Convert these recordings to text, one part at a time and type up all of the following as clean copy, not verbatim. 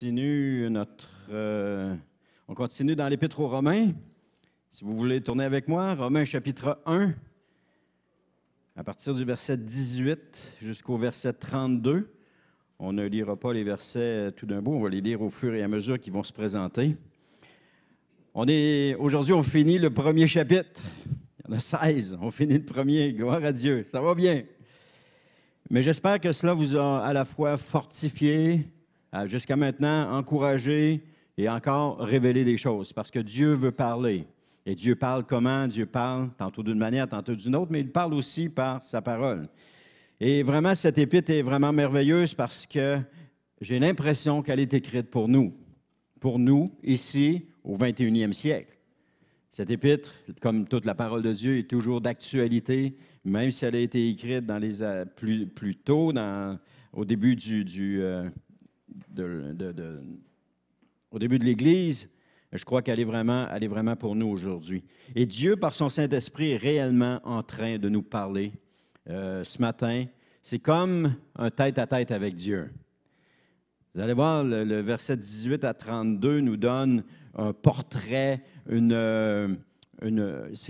On continue dans l'Épître aux Romains. Si vous voulez tourner avec moi, Romains chapitre 1, à partir du verset 18 jusqu'au verset 32. On ne lira pas les versets tout d'un bout, on va les lire au fur et à mesure qu'ils vont se présenter. Aujourd'hui, on finit le premier chapitre. Il y en a 16. On finit le premier. Gloire à Dieu. Ça va bien. Mais j'espère que cela vous a à la fois fortifié, jusqu'à maintenant, encouragé et encore révélé des choses. Parce que Dieu veut parler. Et Dieu parle comment? Dieu parle tantôt d'une manière, tantôt d'une autre, mais il parle aussi par sa parole. Et vraiment, cette épître est vraiment merveilleuse parce que j'ai l'impression qu'elle est écrite pour nous, ici, au 21e siècle. Cette épître, comme toute la parole de Dieu, est toujours d'actualité, même si elle a été écrite dans plus tôt, au début au début de l'Église. Je crois qu'elle est vraiment pour nous aujourd'hui. Et Dieu, par son Saint-Esprit, est réellement en train de nous parler ce matin. C'est comme un tête-à-tête avec Dieu. Vous allez voir, le verset 18 à 32 nous donne un portrait, c'est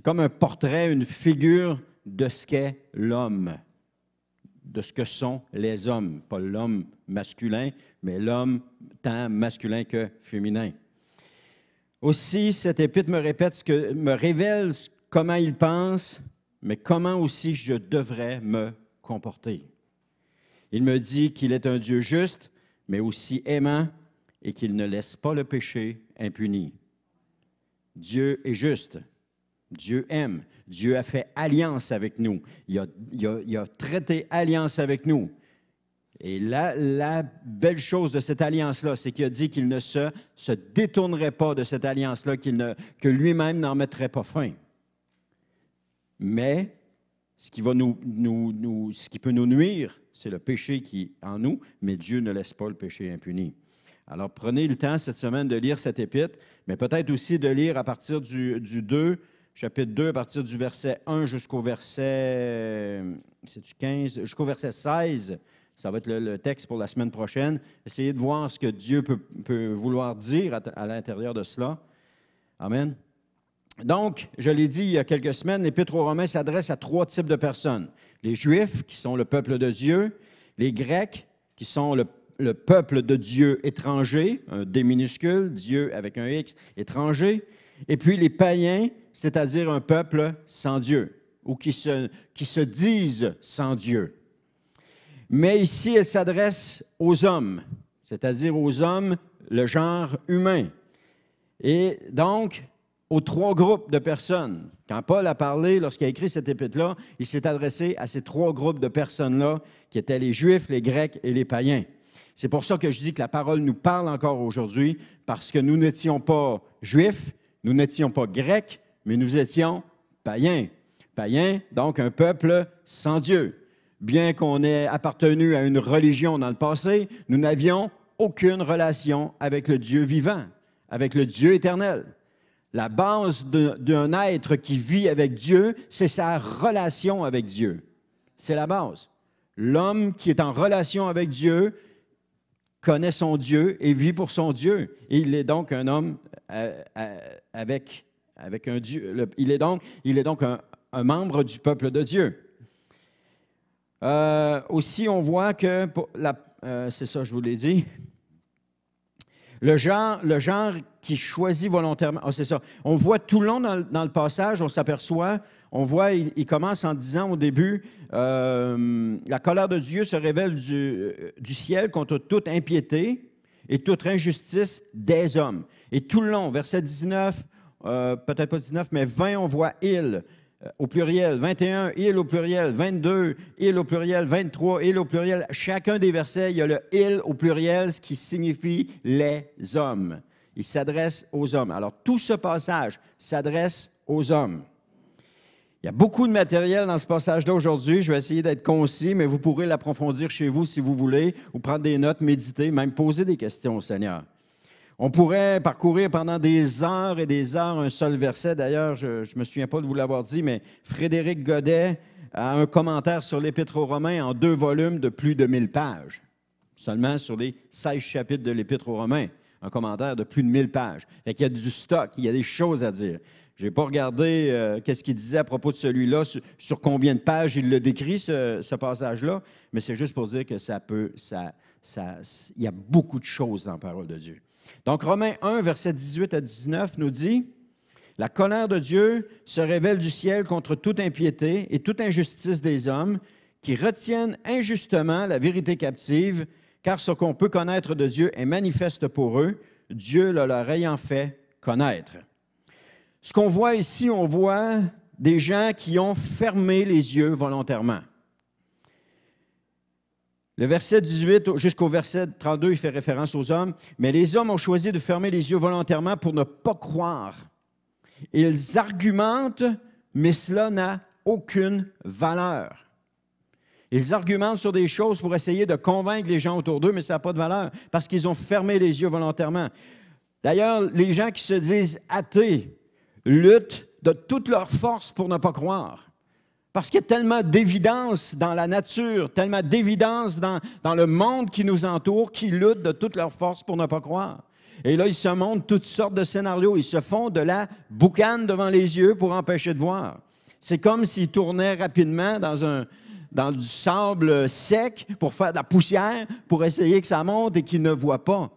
comme un portrait, une figure de ce qu'est l'homme, de ce que sont les hommes. Pas l'homme masculin, mais l'homme tant masculin que féminin. Aussi, cette épître me révèle comment il pense, mais comment aussi je devrais me comporter. Il me dit qu'il est un Dieu juste, mais aussi aimant, et qu'il ne laisse pas le péché impuni. Dieu est juste. Dieu aime. Dieu a fait alliance avec nous. Il a traité alliance avec nous. Et la belle chose de cette alliance-là, c'est qu'il a dit qu'il ne se détournerait pas de cette alliance-là, que lui-même n'en mettrait pas fin. Mais ce qui peut nous nuire, c'est le péché qui est en nous, mais Dieu ne laisse pas le péché impuni. Alors, prenez le temps cette semaine de lire cette épître, mais peut-être aussi de lire à partir du 2, chapitre 2, à partir du verset 1 jusqu'au verset 15, jusqu'au verset 16. Ça va être le texte pour la semaine prochaine. Essayez de voir ce que Dieu peut vouloir dire à l'intérieur de cela. Amen. Donc, je l'ai dit il y a quelques semaines, l'Épître aux Romains s'adresse à 3 types de personnes. Les Juifs, qui sont le peuple de Dieu, les Grecs, qui sont le peuple de Dieu étranger, un D minuscule, Dieu avec un X, étranger, et puis les païens, c'est-à-dire un peuple sans Dieu, ou qui se disent sans Dieu. Mais ici, elle s'adresse aux hommes, c'est-à-dire aux hommes, le genre humain. Et donc, aux 3 groupes de personnes. Quand Paul a parlé, lorsqu'il a écrit cette épître-là, il s'est adressé à ces 3 groupes de personnes-là, qui étaient les Juifs, les Grecs et les païens. C'est pour ça que je dis que la parole nous parle encore aujourd'hui, parce que nous n'étions pas Juifs, nous n'étions pas Grecs, mais nous étions païens. Païens, donc un peuple sans Dieu. Bien qu'on ait appartenu à une religion dans le passé, nous n'avions aucune relation avec le Dieu vivant, avec le Dieu éternel. La base d'un être qui vit avec Dieu, c'est sa relation avec Dieu. C'est la base. L'homme qui est en relation avec Dieu connaît son Dieu et vit pour son Dieu. Et il est donc un homme avec un Dieu. Il est donc un membre du peuple de Dieu. Aussi, on voit que, c'est ça, je vous l'ai dit, le genre qui choisit volontairement, c'est ça. On voit tout le long dans le passage, on s'aperçoit, il commence en disant au début, la colère de Dieu se révèle du ciel contre toute impiété et toute injustice des hommes. Et tout le long, verset 19, peut-être pas 19, mais 20, on voit « il ». Au pluriel, 21, il au pluriel, 22, il au pluriel, 23, il au pluriel. Chacun des versets, il y a le il au pluriel, ce qui signifie les hommes. Il s'adresse aux hommes. Alors, tout ce passage s'adresse aux hommes. Il y a beaucoup de matériel dans ce passage-là aujourd'hui. Je vais essayer d'être concis, mais vous pourrez l'approfondir chez vous si vous voulez, ou prendre des notes, méditer, même poser des questions au Seigneur. On pourrait parcourir pendant des heures et des heures un seul verset. D'ailleurs, je ne me souviens pas de vous l'avoir dit, mais Frédéric Godet a un commentaire sur l'Épître aux Romains en 2 volumes de plus de 1000 pages. seulement sur les 16 chapitres de l'Épître aux Romains, un commentaire de plus de 1000 pages. Fait qu'il y a du stock, il y a des choses à dire. Je n'ai pas regardé qu'est-ce qu'il disait à propos de celui-là, sur combien de pages il le décrit, ce passage-là, mais c'est juste pour dire que il y a beaucoup de choses dans la parole de Dieu. Donc, Romains 1, versets 18 à 19 nous dit « La colère de Dieu se révèle du ciel contre toute impiété et toute injustice des hommes qui retiennent injustement la vérité captive, car ce qu'on peut connaître de Dieu est manifeste pour eux, Dieu le leur ayant fait connaître. » Ce qu'on voit ici, on voit des gens qui ont fermé les yeux volontairement. Le verset 18 jusqu'au verset 32, il fait référence aux hommes. « Mais les hommes ont choisi de fermer les yeux volontairement pour ne pas croire. Ils argumentent, mais cela n'a aucune valeur. » Ils argumentent sur des choses pour essayer de convaincre les gens autour d'eux, mais ça n'a pas de valeur parce qu'ils ont fermé les yeux volontairement. D'ailleurs, les gens qui se disent athées luttent de toute leur force pour ne pas croire. Parce qu'il y a tellement d'évidence dans la nature, tellement d'évidence dans le monde qui nous entoure, qui luttent de toute leur force pour ne pas croire. Et là, ils se montrent toutes sortes de scénarios. Ils se font de la boucane devant les yeux pour empêcher de voir. C'est comme s'ils tournaient rapidement dans du sable sec pour faire de la poussière, pour essayer que ça monte et qu'ils ne voient pas.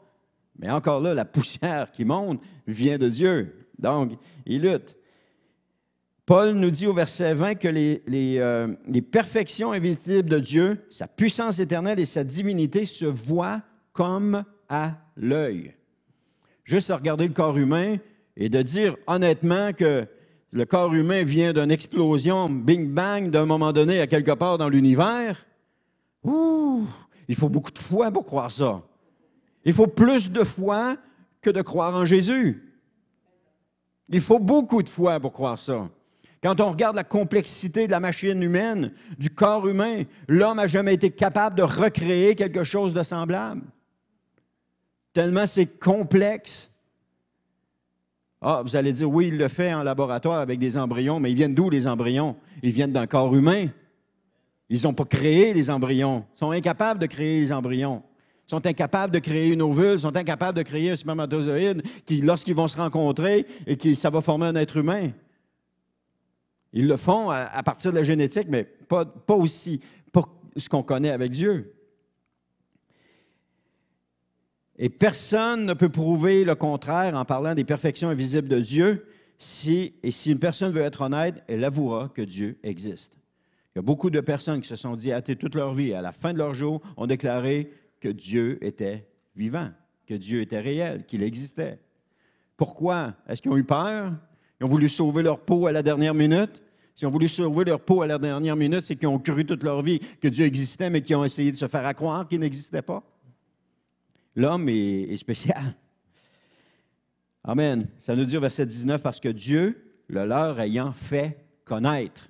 Mais encore là, la poussière qui monte vient de Dieu. Donc, ils luttent. Paul nous dit au verset 20 que les perfections invisibles de Dieu, sa puissance éternelle et sa divinité se voient comme à l'œil. Juste à regarder le corps humain et de dire honnêtement que le corps humain vient d'une explosion, bing-bang, d'un moment donné à quelque part dans l'univers, il faut beaucoup de foi pour croire ça. Il faut plus de foi que de croire en Jésus. Il faut beaucoup de foi pour croire ça. Quand on regarde la complexité de la machine humaine, du corps humain, l'homme n'a jamais été capable de recréer quelque chose de semblable. Tellement c'est complexe. Ah, vous allez dire, oui, il le fait en laboratoire avec des embryons, mais ils viennent d'où les embryons? Ils viennent d'un corps humain. Ils n'ont pas créé les embryons. Ils sont incapables de créer les embryons. Ils sont incapables de créer une ovule, ils sont incapables de créer un spermatozoïde qui, lorsqu'ils vont se rencontrer, et que ça va former un être humain. Ils le font à partir de la génétique, mais pas aussi, pas ce qu'on connaît avec Dieu. Et personne ne peut prouver le contraire en parlant des perfections invisibles de Dieu. Si une personne veut être honnête, elle avouera que Dieu existe. Il y a beaucoup de personnes qui se sont dit athées toute leur vie. À la fin de leur jour, ont déclaré que Dieu était vivant, que Dieu était réel, qu'il existait. Pourquoi? Est-ce qu'ils ont eu peur? Ils ont voulu sauver leur peau à la dernière minute? S'ils ont voulu sauver leur peau à la dernière minute, c'est qu'ils ont cru toute leur vie que Dieu existait, mais qu'ils ont essayé de se faire croire qu'il n'existait pas. L'homme est spécial. Amen. Ça nous dit au verset 19, parce que Dieu, le leur ayant fait connaître.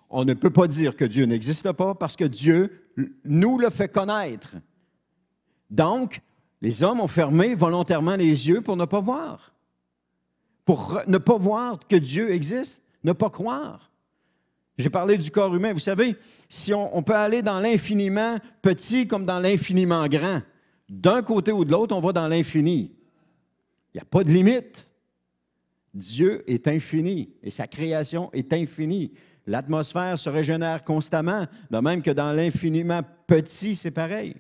On ne peut pas dire que Dieu n'existe pas parce que Dieu nous le fait connaître. Donc, les hommes ont fermé volontairement les yeux pour ne pas voir. Pour ne pas voir que Dieu existe, ne pas croire. J'ai parlé du corps humain. Vous savez, si on peut aller dans l'infiniment petit comme dans l'infiniment grand. D'un côté ou de l'autre, on va dans l'infini. Il n'y a pas de limite. Dieu est infini et sa création est infinie. L'atmosphère se régénère constamment, de même que dans l'infiniment petit, c'est pareil.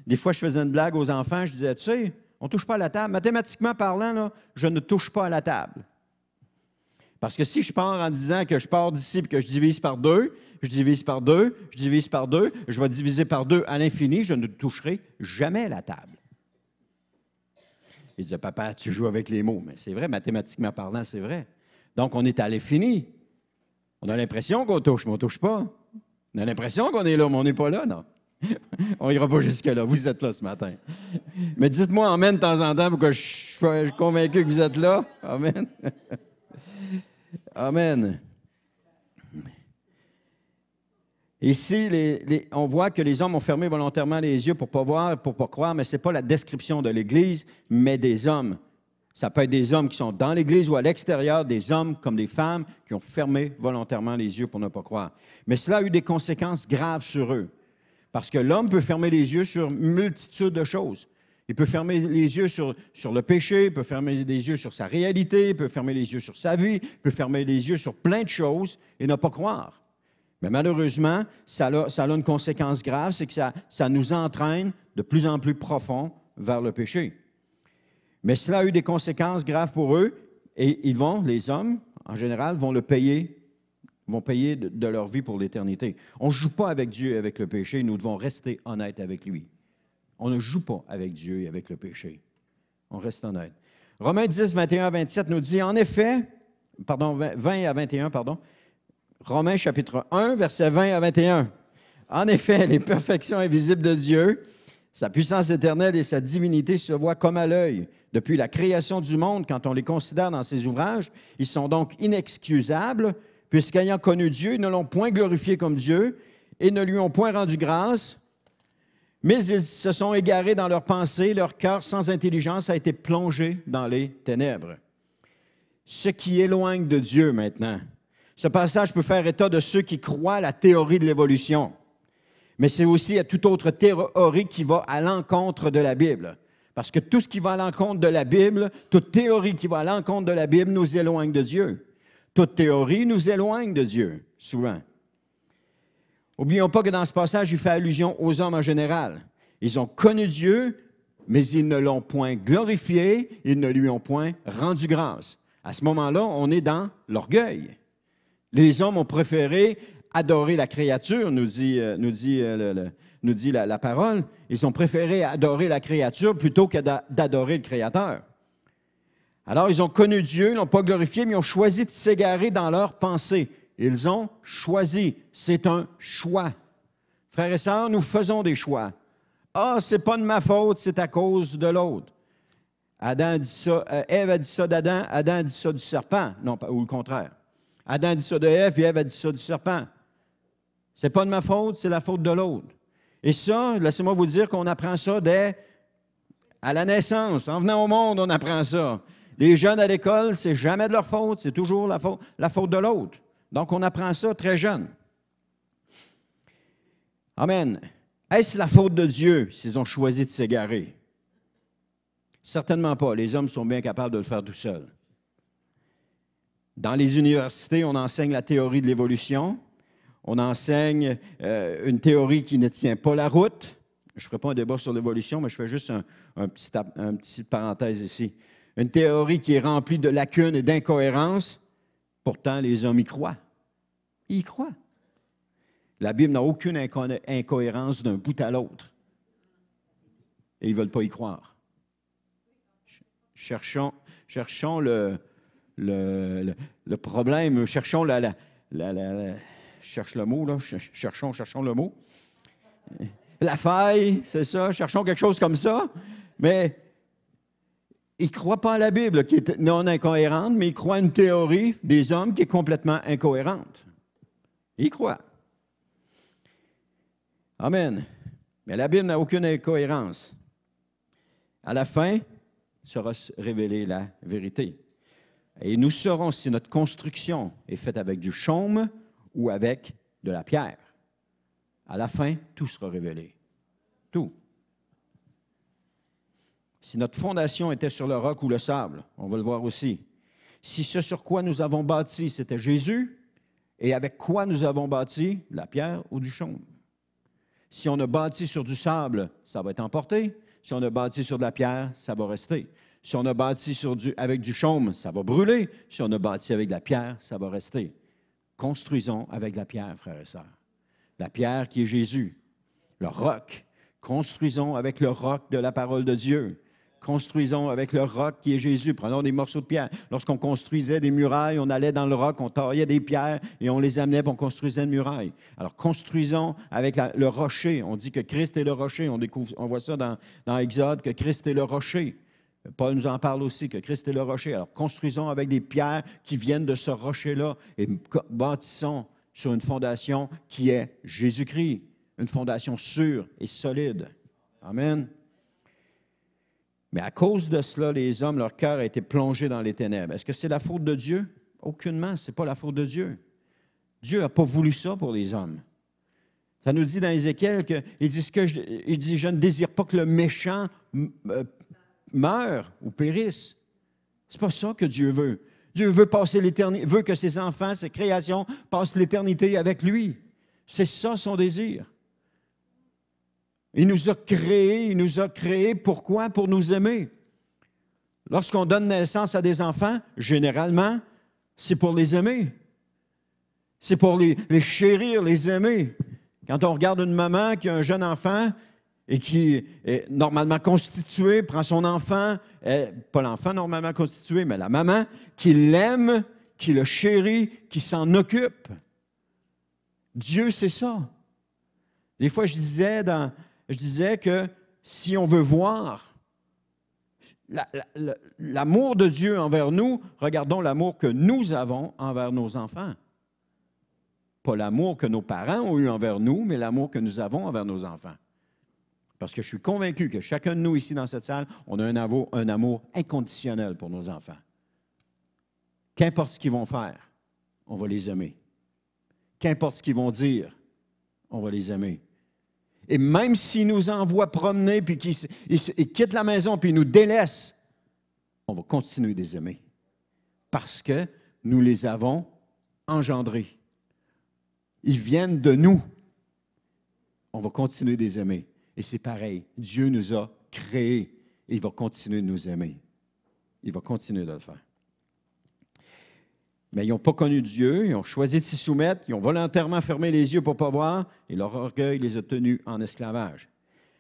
Des fois, je faisais une blague aux enfants, je disais, tu sais, on ne touche pas à la table. Mathématiquement parlant, là, je ne touche pas à la table. Parce que si je pars en disant que je pars d'ici et que je divise par 2, je divise par 2, je divise par 2, je vais diviser par 2 à l'infini, je ne toucherai jamais la table. Il disait, papa, tu joues avec les mots. Mais c'est vrai, mathématiquement parlant, c'est vrai. Donc, on est à l'infini. On a l'impression qu'on touche, mais on ne touche pas. On a l'impression qu'on est là, mais on n'est pas là, non. On n'ira pas jusque-là. Vous êtes là ce matin. Mais dites-moi amen de temps en temps pour que je sois convaincu que vous êtes là. Amen. Amen. Ici, on voit que les hommes ont fermé volontairement les yeux pour ne pas voir, pour ne pas croire, mais ce n'est pas la description de l'Église, mais des hommes. Ça peut être des hommes qui sont dans l'Église ou à l'extérieur, des hommes comme des femmes qui ont fermé volontairement les yeux pour ne pas croire. Mais cela a eu des conséquences graves sur eux. Parce que l'homme peut fermer les yeux sur une multitude de choses. Il peut fermer les yeux sur le péché, il peut fermer les yeux sur sa réalité, il peut fermer les yeux sur sa vie, il peut fermer les yeux sur plein de choses et ne pas croire. Mais malheureusement, ça a une conséquence grave, c'est que ça nous entraîne de plus en plus profond vers le péché. Mais cela a eu des conséquences graves pour eux et les hommes, en général, vont payer de leur vie pour l'éternité. On ne joue pas avec Dieu et avec le péché, nous devons rester honnêtes avec lui. On ne joue pas avec Dieu et avec le péché. On reste honnête. Romains 10, 21 à 27 nous dit, en effet, 20 à 21, Romains chapitre 1, versets 20 à 21. En effet, les perfections invisibles de Dieu, sa puissance éternelle et sa divinité se voient comme à l'œil. Depuis la création du monde, quand on les considère dans ses ouvrages, ils sont donc inexcusables, puisqu'ayant connu Dieu, ils ne l'ont point glorifié comme Dieu et ne lui ont point rendu grâce, mais ils se sont égarés dans leurs pensées, leur cœur sans intelligence a été plongé dans les ténèbres. Ce qui éloigne de Dieu maintenant. Ce passage peut faire état de ceux qui croient à la théorie de l'évolution, mais c'est aussi à toute autre théorie qui va à l'encontre de la Bible. Parce que tout ce qui va à l'encontre de la Bible, toute théorie qui va à l'encontre de la Bible nous éloigne de Dieu. Toute théorie nous éloigne de Dieu, souvent. N'oublions pas que dans ce passage, il fait allusion aux hommes en général. Ils ont connu Dieu, mais ils ne l'ont point glorifié, ils ne lui ont point rendu grâce. À ce moment-là, on est dans l'orgueil. Les hommes ont préféré adorer la créature, nous dit la parole. Ils ont préféré adorer la créature plutôt que d'adorer le Créateur. Alors, ils ont connu Dieu, ils ne l'ont pas glorifié, mais ils ont choisi de s'égarer dans leurs pensées. Ils ont choisi. C'est un choix. Frères et sœurs, nous faisons des choix. Ah, ce n'est pas de ma faute, c'est à cause de l'autre. Adam a dit ça, Ève a dit ça d'Adam, Adam a dit ça du serpent. Non, ou le contraire. Adam a dit ça de Ève, puis Ève a dit ça du serpent. Ce n'est pas de ma faute, c'est la faute de l'autre. Et ça, laissez-moi vous dire qu'on apprend ça à la naissance. En venant au monde, on apprend ça. Les jeunes à l'école, c'est jamais de leur faute, c'est toujours la faute de l'autre. Donc, on apprend ça très jeune. Amen. Est-ce la faute de Dieu s'ils ont choisi de s'égarer? Certainement pas. Les hommes sont bien capables de le faire tout seuls. Dans les universités, on enseigne la théorie de l'évolution. On enseigne une théorie qui ne tient pas la route. Je ne ferai pas un débat sur l'évolution, mais je fais juste un petit parenthèse ici. Une théorie qui est remplie de lacunes et d'incohérences. Pourtant, les hommes y croient. Ils y croient. La Bible n'a aucune incohérence d'un bout à l'autre. Et ils ne veulent pas y croire. Cherchons le problème, cherchons cherche le mot, là. Cherchons le mot. La faille, c'est ça. Cherchons quelque chose comme ça. Mais ils ne croient pas à la Bible, qui est non incohérente, mais ils croient à une théorie des hommes qui est complètement incohérente. Ils y croient. Amen. Mais la Bible n'a aucune incohérence. À la fin, sera révélée la vérité. Et nous saurons si notre construction est faite avec du chaume ou avec de la pierre. À la fin, tout sera révélé. Tout. Si notre fondation était sur le roc ou le sable, on va le voir aussi. Si ce sur quoi nous avons bâti, c'était Jésus, et avec quoi nous avons bâti? La pierre ou du chaume. Si on a bâti sur du sable, ça va être emporté. Si on a bâti sur de la pierre, ça va rester. Si on a bâti avec du chaume, ça va brûler. Si on a bâti avec de la pierre, ça va rester. Construisons avec la pierre, frères et sœurs. La pierre qui est Jésus, le roc. Construisons avec le roc de la parole de Dieu. Construisons avec le roc qui est Jésus. Prenons des morceaux de pierre. Lorsqu'on construisait des murailles, on allait dans le roc, on taillait des pierres et on les amenait pour on construisait une muraille. Alors, construisons avec le rocher. On dit que Christ est le rocher. On voit ça dans Exode, que Christ est le rocher. Paul nous en parle aussi, que Christ est le rocher. Alors, construisons avec des pierres qui viennent de ce rocher-là et bâtissons sur une fondation qui est Jésus-Christ. Une fondation sûre et solide. Amen. Mais à cause de cela, les hommes, leur cœur a été plongé dans les ténèbres. Est-ce que c'est la faute de Dieu? Aucunement, ce n'est pas la faute de Dieu. Dieu n'a pas voulu ça pour les hommes. Ça nous dit dans Ézéchiel qu'il dit, il dit, je ne désire pas que le méchant meure ou périsse. Ce n'est pas ça que Dieu veut. Dieu veut passer l'éternité, veut que ses enfants, ses créations, passent l'éternité avec lui. C'est ça son désir. Il nous a créés, pourquoi? Pour nous aimer. Lorsqu'on donne naissance à des enfants, généralement, c'est pour les aimer. C'est pour les chérir, les aimer. Quand on regarde une maman qui a un jeune enfant et qui est normalement constituée, prend son enfant, pas l'enfant normalement constitué, mais la maman, qui l'aime, qui le chérit, qui s'en occupe. Dieu, c'est ça. Des fois, je disais que si on veut voir l'amour de Dieu envers nous, regardons l'amour que nous avons envers nos enfants. Pas l'amour que nos parents ont eu envers nous, mais l'amour que nous avons envers nos enfants. Parce que je suis convaincu que chacun de nous ici dans cette salle, on a un amour inconditionnel pour nos enfants. Qu'importe ce qu'ils vont faire, on va les aimer. Qu'importe ce qu'ils vont dire, on va les aimer. Et même s'ils nous envoient promener, puis qu'ils quittent la maison, puis ils nous délaissent, on va continuer de les aimer. Parce que nous les avons engendrés. Ils viennent de nous. On va continuer de les aimer. Et c'est pareil. Dieu nous a créés et il va continuer de nous aimer. Il va continuer de le faire. Mais ils n'ont pas connu Dieu, ils ont choisi de s'y soumettre, ils ont volontairement fermé les yeux pour ne pas voir, et leur orgueil les a tenus en esclavage.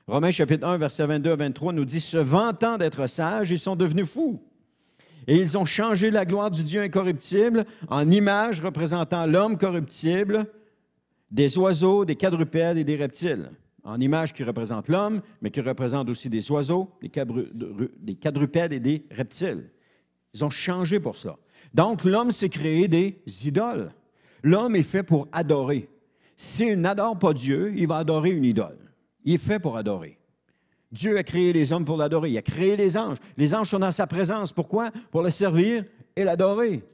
Romains chapitre 1, versets 22 à 23 nous dit « Se vantant d'être sages, ils sont devenus fous. Et ils ont changé la gloire du Dieu incorruptible en image représentant l'homme corruptible, des oiseaux, des quadrupèdes et des reptiles. » En image qui représente l'homme, mais qui représente aussi des oiseaux, des quadrupèdes et des reptiles. Ils ont changé pour cela. Donc, l'homme s'est créé des idoles. L'homme est fait pour adorer. S'il n'adore pas Dieu, il va adorer une idole. Il est fait pour adorer. Dieu a créé les hommes pour l'adorer. Il a créé les anges. Les anges sont dans sa présence. Pourquoi? Pour le servir et l'adorer.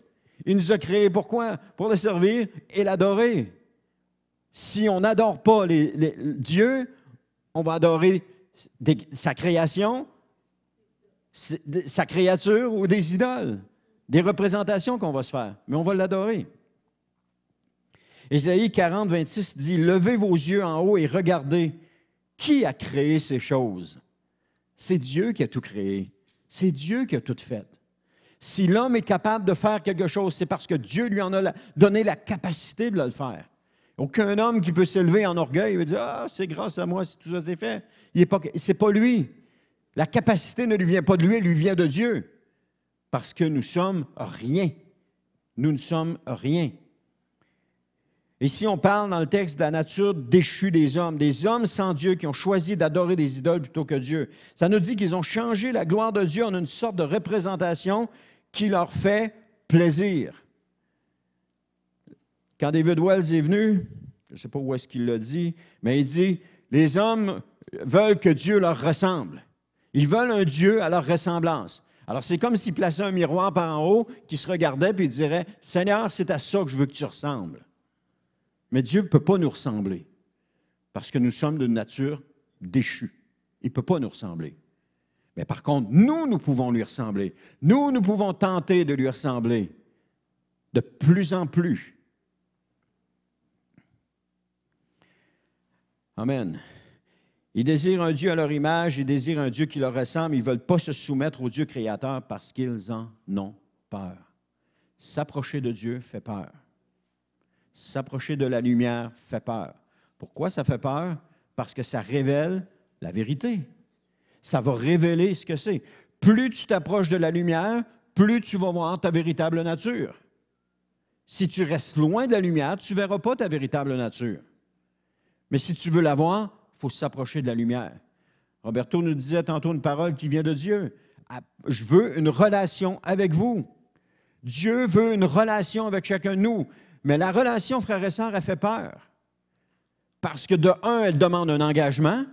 Il nous a créés pourquoi? Pour le servir et l'adorer. Si on n'adore pas Dieu, on va adorer sa création, sa créature ou des idoles. Des représentations qu'on va se faire, mais on va l'adorer. Ésaïe 40, 26 dit « Levez vos yeux en haut et regardez, qui a créé ces choses? » C'est Dieu qui a tout créé. C'est Dieu qui a tout fait. Si l'homme est capable de faire quelque chose, c'est parce que Dieu lui en a donné la capacité de le faire. Aucun homme qui peut s'élever en orgueil et dire « Ah, c'est grâce à moi si tout ça s'est fait. » C'est pas lui. La capacité ne lui vient pas de lui, elle lui vient de Dieu. Parce que nous sommes rien. Nous ne sommes rien. Ici, on parle dans le texte de la nature déchue des hommes sans Dieu qui ont choisi d'adorer des idoles plutôt que Dieu. Ça nous dit qu'ils ont changé la gloire de Dieu en une sorte de représentation qui leur fait plaisir. Quand David Wells est venu, je ne sais pas où est-ce qu'il l'a dit, mais il dit, les hommes veulent que Dieu leur ressemble. Ils veulent un Dieu à leur ressemblance. Alors, c'est comme s'il plaçait un miroir par en haut qui se regardait et il dirait, « Seigneur, c'est à ça que je veux que tu ressembles. » Mais Dieu ne peut pas nous ressembler parce que nous sommes de nature déchue. Il ne peut pas nous ressembler. Mais par contre, nous pouvons lui ressembler. Nous pouvons tenter de lui ressembler de plus en plus. Amen. Ils désirent un Dieu à leur image, ils désirent un Dieu qui leur ressemble, ils ne veulent pas se soumettre au Dieu créateur parce qu'ils en ont peur. S'approcher de Dieu fait peur. S'approcher de la lumière fait peur. Pourquoi ça fait peur? Parce que ça révèle la vérité. Ça va révéler ce que c'est. Plus tu t'approches de la lumière, plus tu vas voir ta véritable nature. Si tu restes loin de la lumière, tu ne verras pas ta véritable nature. Mais si tu veux la voir, il faut s'approcher de la lumière. Roberto nous disait tantôt une parole qui vient de Dieu. Je veux une relation avec vous. Dieu veut une relation avec chacun de nous. Mais la relation, frères et sœurs, elle fait peur. Parce que de un, elle demande un engagement.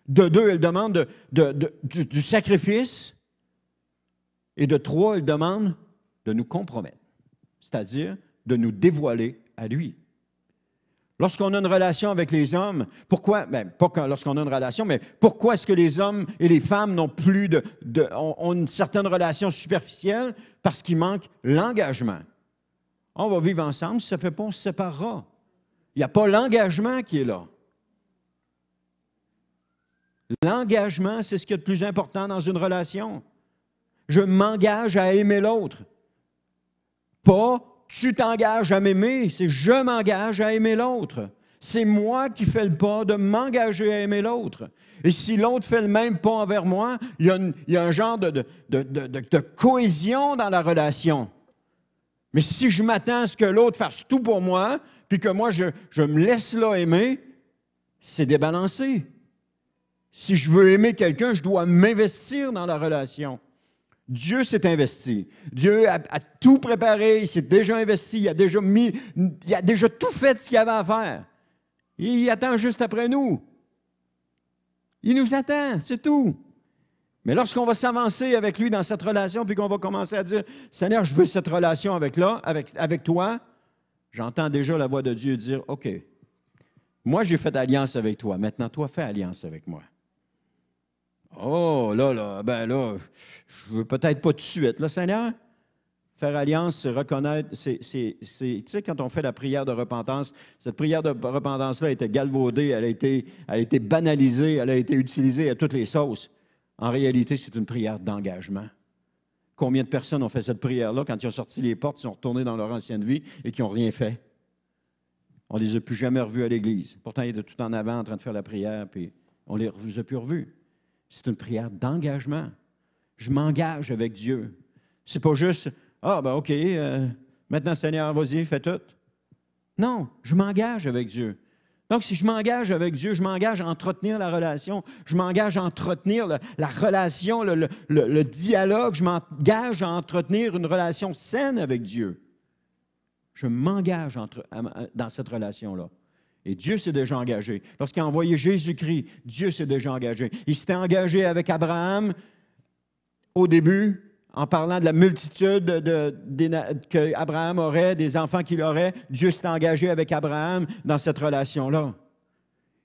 De deux, elle demande du sacrifice. Et de trois, elle demande de nous compromettre. C'est-à-dire de nous dévoiler à lui. Lorsqu'on a une relation avec les hommes, pourquoi, bien, pas lorsqu'on a une relation, mais pourquoi est-ce que les hommes et les femmes n'ont plus ont une certaine relation superficielle? Parce qu'il manque l'engagement. On va vivre ensemble, si ça ne fait pas, on se séparera. Il n'y a pas l'engagement qui est là. L'engagement, c'est ce qui est le plus important dans une relation. Je m'engage à aimer l'autre. Pas tu t'engages à m'aimer, c'est je m'engage à aimer l'autre. C'est moi qui fais le pas de m'engager à aimer l'autre. Et si l'autre fait le même pas envers moi, il y a un genre de cohésion dans la relation. Mais si je m'attends à ce que l'autre fasse tout pour moi, puis que moi, je me laisse là aimer, c'est débalancé. Si je veux aimer quelqu'un, je dois m'investir dans la relation. Dieu s'est investi. Dieu a tout préparé, il s'est déjà investi, il a déjà tout fait ce qu'il avait à faire. Il attend juste après nous. Il nous attend, c'est tout. Mais lorsqu'on va s'avancer avec lui dans cette relation, puis qu'on va commencer à dire, « Seigneur, je veux cette relation avec toi », j'entends déjà la voix de Dieu dire, « OK, moi j'ai fait alliance avec toi, maintenant toi fais alliance avec moi. » Oh, ben là, je veux peut-être pas tout de suite, là, Seigneur. Faire alliance, c'est reconnaître, tu sais, quand on fait la prière de repentance, cette prière de repentance-là a été galvaudée, elle a été banalisée, elle a été utilisée à toutes les sauces. En réalité, c'est une prière d'engagement. Combien de personnes ont fait cette prière-là quand ils ont sorti les portes, ils sont retournés dans leur ancienne vie et qui n'ont rien fait? On ne les a plus jamais revus à l'Église. Pourtant, ils étaient tout en avant en train de faire la prière, puis on ne les a plus revus. C'est une prière d'engagement. Je m'engage avec Dieu. C'est pas juste, OK, maintenant, Seigneur, vas-y, fais tout. Non, je m'engage avec Dieu. Donc, si je m'engage avec Dieu, je m'engage à entretenir la relation, je m'engage à entretenir la relation, le dialogue, je m'engage à entretenir une relation saine avec Dieu. Je m'engage dans cette relation-là. Et Dieu s'est déjà engagé. Lorsqu'il a envoyé Jésus-Christ, Dieu s'est déjà engagé. Il s'était engagé avec Abraham au début, en parlant de la multitude qu'Abraham aurait, des enfants qu'il aurait. Dieu s'est engagé avec Abraham dans cette relation-là.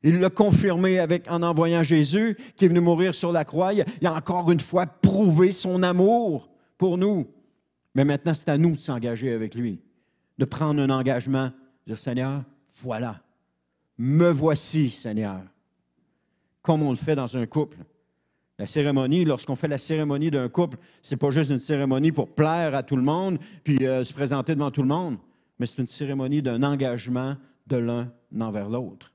Il l'a confirmé en envoyant Jésus, qui est venu mourir sur la croix. Il a encore une fois prouvé son amour pour nous. Mais maintenant, c'est à nous de s'engager avec lui, de prendre un engagement, de dire, Seigneur, voilà. Me voici, Seigneur, comme on le fait dans un couple. La cérémonie, lorsqu'on fait la cérémonie d'un couple, ce n'est pas juste une cérémonie pour plaire à tout le monde puis se présenter devant tout le monde, mais c'est une cérémonie d'un engagement de l'un envers l'autre.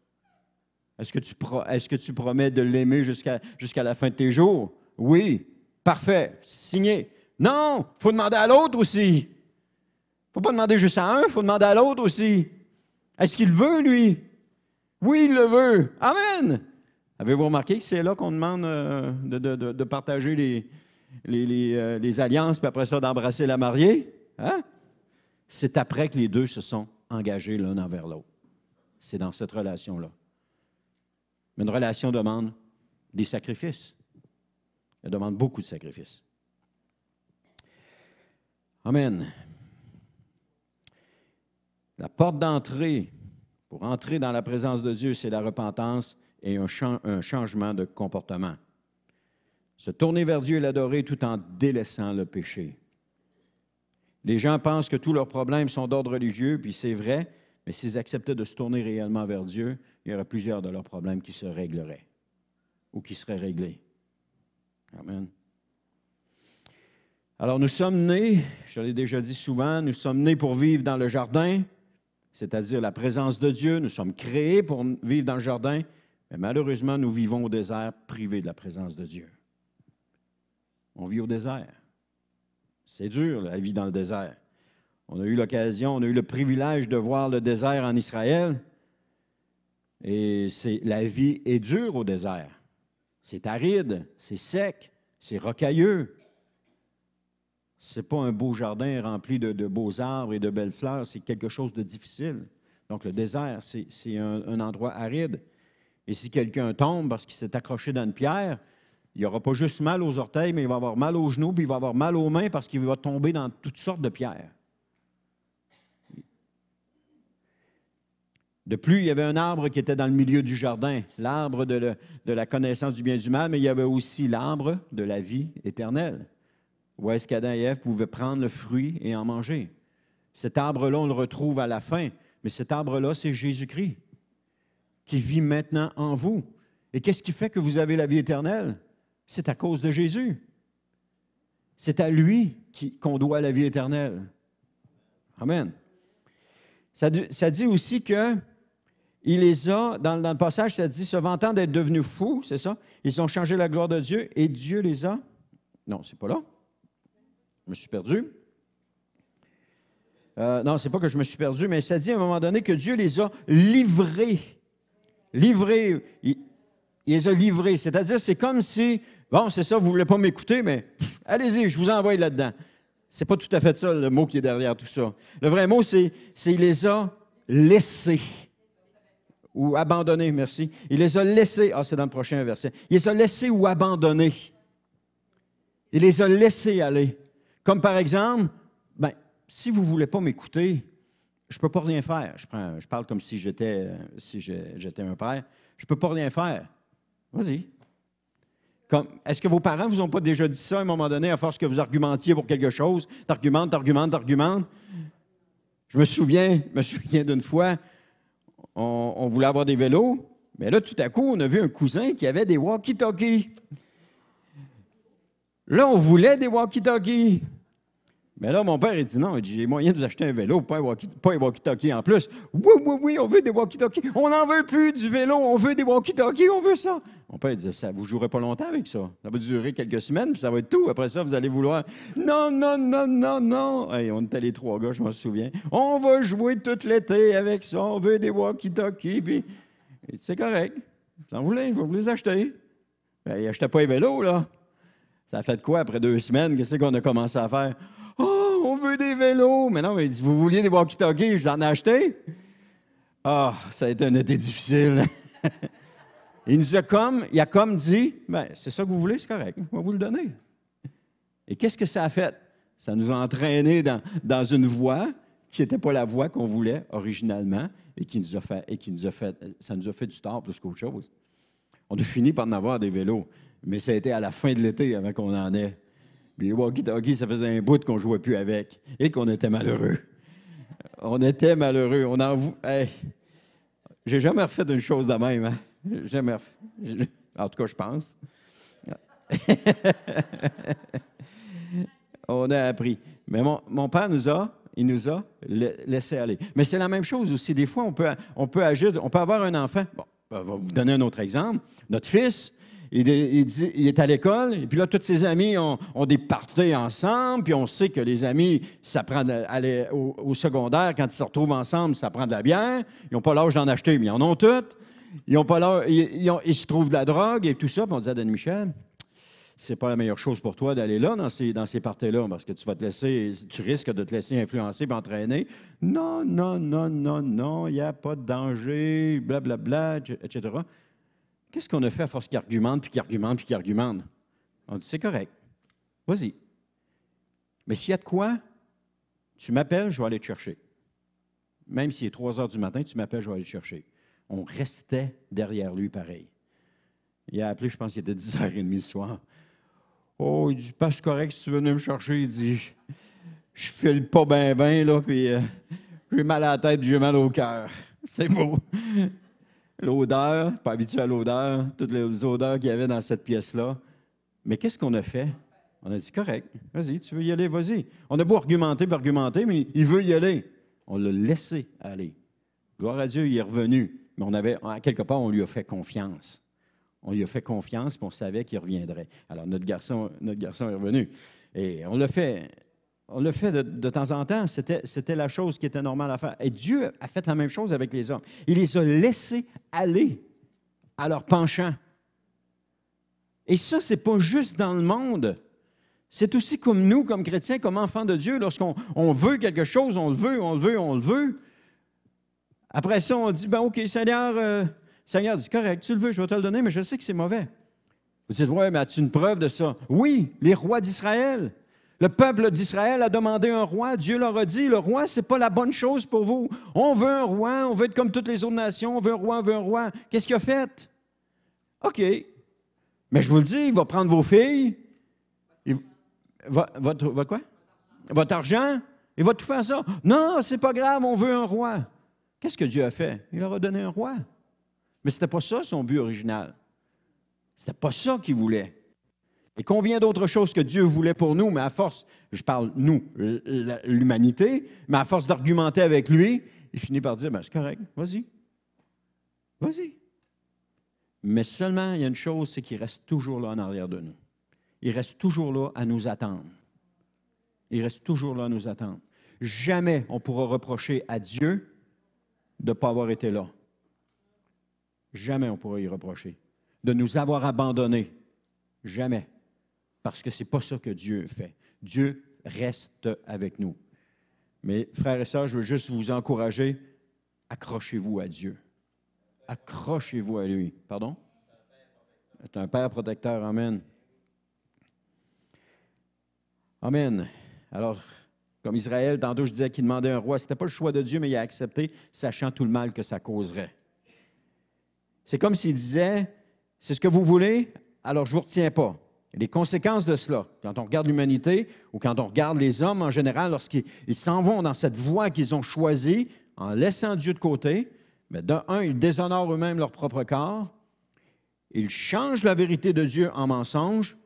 Est-ce que tu promets de l'aimer jusqu'à la fin de tes jours? Oui, parfait, signé. Non, il faut demander à l'autre aussi. Il ne faut pas demander juste à un, il faut demander à l'autre aussi. Est-ce qu'il veut, lui? Oui, il le veut. Amen. Avez-vous remarqué que c'est là qu'on demande de partager les alliances, puis après ça, d'embrasser la mariée? Hein? C'est après que les deux se sont engagés l'un envers l'autre. C'est dans cette relation-là. Mais une relation demande des sacrifices. Elle demande beaucoup de sacrifices. Amen. La porte d'entrée pour entrer dans la présence de Dieu, c'est la repentance et un changement de comportement. Se tourner vers Dieu et l'adorer tout en délaissant le péché. Les gens pensent que tous leurs problèmes sont d'ordre religieux, puis c'est vrai, mais s'ils acceptaient de se tourner réellement vers Dieu, il y aurait plusieurs de leurs problèmes qui se régleraient ou qui seraient réglés. Amen. Alors, nous sommes nés, je l'ai déjà dit souvent, nous sommes nés pour vivre dans le jardin, c'est-à-dire la présence de Dieu. Nous sommes créés pour vivre dans le jardin, mais malheureusement, nous vivons au désert privés de la présence de Dieu. On vit au désert. C'est dur, la vie dans le désert. On a eu l'occasion, on a eu le privilège de voir le désert en Israël. Et la vie est dure au désert. C'est aride, c'est sec, c'est rocailleux. Ce n'est pas un beau jardin rempli de beaux arbres et de belles fleurs, c'est quelque chose de difficile. Donc, le désert, c'est un endroit aride. Et si quelqu'un tombe parce qu'il s'est accroché dans une pierre, il n'aura pas juste mal aux orteils, mais il va avoir mal aux genoux, puis il va avoir mal aux mains parce qu'il va tomber dans toutes sortes de pierres. De plus, il y avait un arbre qui était dans le milieu du jardin, l'arbre de la connaissance du bien et du mal, mais il y avait aussi l'arbre de la vie éternelle, où est-ce qu'Adam et Ève pouvaient prendre le fruit et en manger. Cet arbre-là, on le retrouve à la fin, mais cet arbre-là, c'est Jésus-Christ, qui vit maintenant en vous. Et qu'est-ce qui fait que vous avez la vie éternelle? C'est à cause de Jésus. C'est à lui qu'on doit la vie éternelle. Amen. Ça dit aussi que il les a, dans le passage, ça dit, se vantant d'être devenus fous, c'est ça? Ils ont changé la gloire de Dieu et Dieu les a... Non, c'est pas là. Je me suis perdu. Non, c'est pas que je me suis perdu, mais ça dit à un moment donné que Dieu les a livrés. Livrés. Il les a livrés. C'est-à-dire, c'est comme si, bon, c'est ça, vous ne voulez pas m'écouter, mais allez-y, je vous envoie là-dedans. C'est pas tout à fait ça, le mot qui est derrière tout ça. Le vrai mot, c'est il les a laissés. Ou abandonnés, merci. Il les a laissés. Ah, c'est dans le prochain verset. Il les a laissés ou abandonnés. Il les a laissés aller. Comme par exemple, ben, si vous ne voulez pas m'écouter, je ne peux pas rien faire. Je parle comme si j'étais un père. Je ne peux pas rien faire. Vas-y. Est-ce que vos parents ne vous ont pas déjà dit ça à un moment donné, à force que vous argumentiez pour quelque chose? T'argumentes. Je me souviens d'une fois, on voulait avoir des vélos, mais là, tout à coup, on a vu un cousin qui avait des walkie-talkies. Là, on voulait des walkie-talkies. Mais là, mon père, il dit non, j'ai moyen de vous acheter un vélo, pas un walkie-talkie en plus. Oui, on veut des walkie-talkies. On n'en veut plus du vélo, on veut des walkie-talkies, on veut ça. Mon père, il disait, ça, vous ne jouerez pas longtemps avec ça. Ça va durer quelques semaines, puis ça va être tout. Après ça, vous allez vouloir. Non. Hey, on était les trois gars, je m'en souviens. On va jouer tout l'été avec ça, on veut des walkie-talkies, puis c'est correct. Vous en voulez, je vais vous les acheter. Ben, il n'achetait pas les vélos, là. Ça a fait quoi après 2 semaines? Qu'est-ce qu'on a commencé à faire? Oh, on veut des vélos! Mais non, il dit, vous vouliez des walkie-talkies, je vous en ai acheté? Ah, ça a été un été difficile. Il a comme dit, ben, c'est ça que vous voulez, c'est correct, on va vous le donner. Et qu'est-ce que ça a fait? Ça nous a entraînés dans une voie qui n'était pas la voie qu'on voulait originalement et ça nous a fait du tort plus qu'autre chose. On a fini par en avoir des vélos, mais ça a été à la fin de l'été avant qu'on en ait. Puis les walkie-talkies, ça faisait un bout qu'on ne jouait plus avec et qu'on était malheureux. On était malheureux. Hey, j'ai jamais refait une chose de même, hein? Jamais refait. En tout cas, je pense. On a appris. Mais mon père nous a laissé aller. Mais c'est la même chose aussi. Des fois, on peut agir, on peut avoir un enfant. Bon, on va vous donner un autre exemple. Notre fils, il est à l'école, et puis là, tous ses amis ont des parties ensemble, puis on sait que les amis, ça prend aller au secondaire, quand ils se retrouvent ensemble, ça prend de la bière. Ils n'ont pas l'âge d'en acheter, mais ils en ont toutes. Ils se trouvent de la drogue et tout ça. Puis on dit à Denis Michel, c'est pas la meilleure chose pour toi d'aller là, dans ces parties-là, parce que tu risques de te laisser influencer et entraîner. Non, il n'y a pas de danger, blablabla, etc. Qu'est-ce qu'on a fait à force qu'il argumente, On dit, c'est correct. Vas-y. Mais s'il y a de quoi, tu m'appelles, je vais aller te chercher. Même s'il est 3 heures du matin, tu m'appelles, je vais aller te chercher. On restait derrière lui pareil. Il a appelé, je pense qu'il était 10h30 le soir. Oh, il dit, passe correct si tu veux venir me chercher. Il dit, je file pas bien, là, puis j'ai mal à la tête, j'ai mal au cœur. C'est beau. L'odeur, pas habitué à l'odeur, toutes les odeurs qu'il y avait dans cette pièce-là. Mais qu'est-ce qu'on a fait? On a dit, correct, vas-y, tu veux y aller, vas-y. On a beau argumenter, mais il veut y aller. On l'a laissé aller. Gloire à Dieu, il est revenu. Mais quelque part, on lui a fait confiance. On lui a fait confiance, puis on savait qu'il reviendrait. Alors, notre garçon est revenu. Et on l'a fait de temps en temps. C'était la chose qui était normale à faire. Et Dieu a fait la même chose avec les hommes. Il les a laissés aller à leur penchant. Et ça, ce n'est pas juste dans le monde. C'est aussi comme nous, comme chrétiens, comme enfants de Dieu, lorsqu'on veut quelque chose, on le veut. Après ça, on dit, ben OK, Seigneur dit, correct, tu le veux, je vais te le donner, mais je sais que c'est mauvais. Vous dites, ouais, mais as-tu une preuve de ça? Oui, les rois d'Israël. Le peuple d'Israël a demandé un roi. Dieu leur a dit, le roi, ce n'est pas la bonne chose pour vous. On veut un roi, on veut être comme toutes les autres nations, on veut un roi, on veut un roi. Qu'est-ce qu'il a fait? OK. Mais je vous le dis, il va prendre vos filles, votre quoi? Votre argent, il va tout faire ça. Non, c'est pas grave, on veut un roi. Qu'est-ce que Dieu a fait? Il leur a donné un roi. Mais ce n'était pas ça son but original. Ce n'était pas ça qu'il voulait. Et combien d'autres choses que Dieu voulait pour nous, mais à force, je parle nous, l'humanité, mais à force d'argumenter avec lui, il finit par dire, ben, c'est correct, vas-y. Vas-y. Mais seulement, il y a une chose, c'est qu'il reste toujours là en arrière de nous. Il reste toujours là à nous attendre. Il reste toujours là à nous attendre. Jamais on pourra reprocher à Dieu de ne pas avoir été là. Jamais on pourra y reprocher. De nous avoir abandonnés. Jamais. Parce que ce n'est pas ça que Dieu fait. Dieu reste avec nous. Mais frères et sœurs, je veux juste vous encourager, accrochez-vous à Dieu. Accrochez-vous à lui. Pardon? C'est un Père protecteur. Amen. Amen. Alors, comme Israël, tantôt je disais qu'il demandait un roi. Ce n'était pas le choix de Dieu, mais il a accepté, sachant tout le mal que ça causerait. C'est comme s'il disait, c'est ce que vous voulez, alors je ne vous retiens pas. Les conséquences de cela, quand on regarde l'humanité ou quand on regarde les hommes en général, lorsqu'ils s'en vont dans cette voie qu'ils ont choisie, en laissant Dieu de côté, mais d'un, ils déshonorent eux-mêmes leur propre corps, ils changent la vérité de Dieu en mensonge,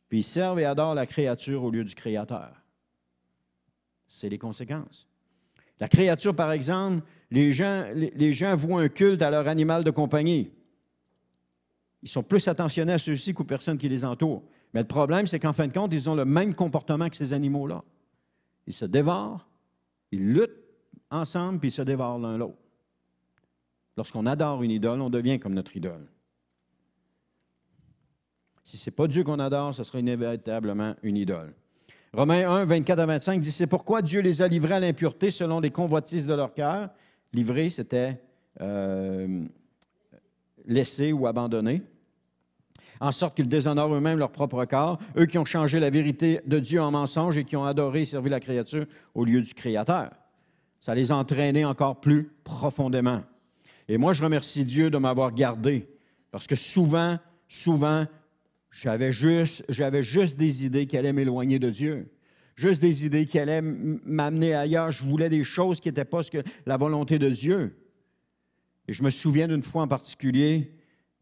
puis ils servent et adorent la créature au lieu du Créateur. C'est les conséquences. La créature, par exemple, les gens vouent un culte à leur animal de compagnie. Ils sont plus attentionnés à ceux-ci qu'aux personnes qui les entourent. Mais le problème, c'est qu'en fin de compte, ils ont le même comportement que ces animaux-là. Ils se dévorent, ils luttent ensemble, puis ils se dévorent l'un l'autre. Lorsqu'on adore une idole, on devient comme notre idole. Si ce n'est pas Dieu qu'on adore, ce sera inévitablement une idole. Romains 1, 24 à 25 dit, c'est pourquoi Dieu les a livrés à l'impureté selon les convoitises de leur cœur. Livrés, c'était laissés ou abandonnés. En sorte qu'ils déshonorent eux-mêmes leur propre corps, eux qui ont changé la vérité de Dieu en mensonge et qui ont adoré et servi la créature au lieu du Créateur. Ça les a entraînés encore plus profondément. Et moi, je remercie Dieu de m'avoir gardé, parce que souvent, j'avais juste des idées qui allaient m'éloigner de Dieu. Juste des idées qui allaient m'amener ailleurs. Je voulais des choses qui n'étaient pas la volonté de Dieu. Et je me souviens d'une fois en particulier,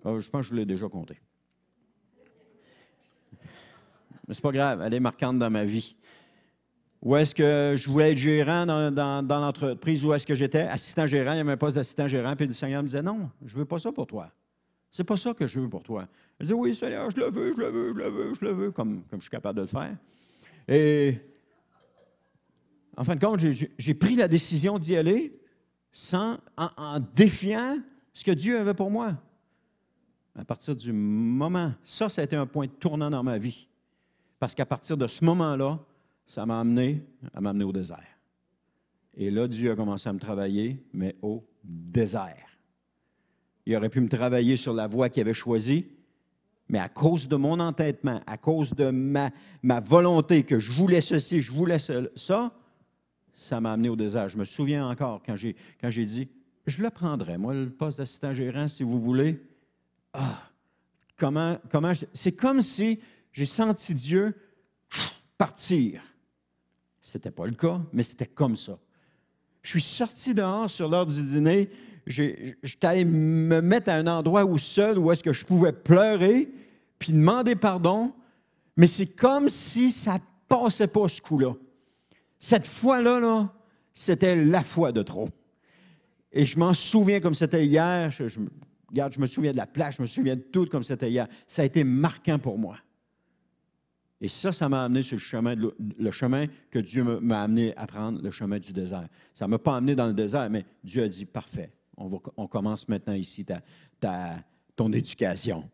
je pense que je vous l'ai déjà compté. Mais c'est pas grave, elle est marquante dans ma vie. Où est-ce que je voulais être gérant dans l'entreprise où est-ce que j'étais? Assistant gérant, il y avait un poste d'assistant gérant, puis le Seigneur me disait, non, je ne veux pas ça pour toi. C'est pas ça que je veux pour toi. Elle disait, oui, Seigneur, je le veux, comme je suis capable de le faire. Et en fin de compte, j'ai pris la décision d'y aller en défiant ce que Dieu avait pour moi. À partir du moment, ça a été un point tournant dans ma vie. Parce qu'à partir de ce moment-là, ça m'a amené au désert. Et là, Dieu a commencé à me travailler, mais au désert. Il aurait pu me travailler sur la voie qu'il avait choisie, mais à cause de mon entêtement, à cause de ma volonté que je voulais ceci, je voulais ça, ça m'a amené au désert. Je me souviens encore quand j'ai dit, je le prendrai, moi, le poste d'assistant gérant, si vous voulez. C'est comme si j'ai senti Dieu partir. Ce n'était pas le cas, mais c'était comme ça. Je suis sorti dehors sur l'heure du dîner. J'étais allé me mettre à un endroit où est-ce que je pouvais pleurer, puis demander pardon, mais c'est comme si ça ne passait pas ce coup-là. Cette fois-là, c'était la fois de trop. Et je m'en souviens comme c'était hier. Je me souviens de la plage, je me souviens de tout comme c'était hier. Ça a été marquant pour moi. Et ça m'a amené sur le chemin que Dieu m'a amené à prendre, le chemin du désert. Ça ne m'a pas amené dans le désert, mais Dieu a dit, parfait, on commence maintenant ici ton éducation.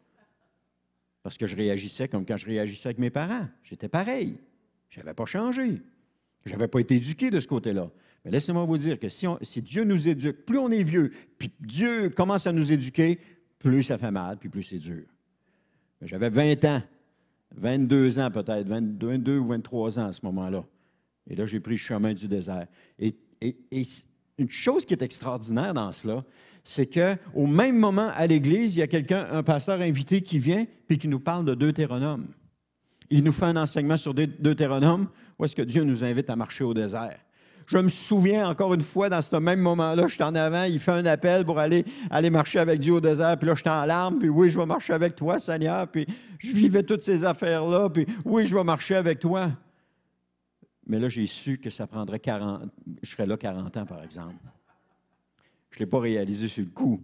Parce que je réagissais comme quand je réagissais avec mes parents. J'étais pareil. Je n'avais pas changé. Je n'avais pas été éduqué de ce côté-là. Mais laissez-moi vous dire que si Dieu nous éduque, plus on est vieux, puis Dieu commence à nous éduquer, plus ça fait mal, puis plus c'est dur. J'avais 20 ans. 22 ans peut-être, 22 ou 23 ans à ce moment-là. Et là, j'ai pris le chemin du désert. Et une chose qui est extraordinaire dans cela, c'est qu'au même moment, à l'Église, il y a quelqu'un, un pasteur invité qui vient et qui nous parle de Deutéronome. Il nous fait un enseignement sur Deutéronome, où est-ce que Dieu nous invite à marcher au désert. Je me souviens encore une fois, dans ce même moment-là, je suis en avant, il fait un appel pour aller marcher avec Dieu au désert, puis là, je suis en larmes, puis oui, je vais marcher avec toi, Seigneur, puis je vivais toutes ces affaires-là, puis oui, je vais marcher avec toi. Mais là, j'ai su que ça prendrait 40, je serais là 40 ans, par exemple. Je ne l'ai pas réalisé sur le coup,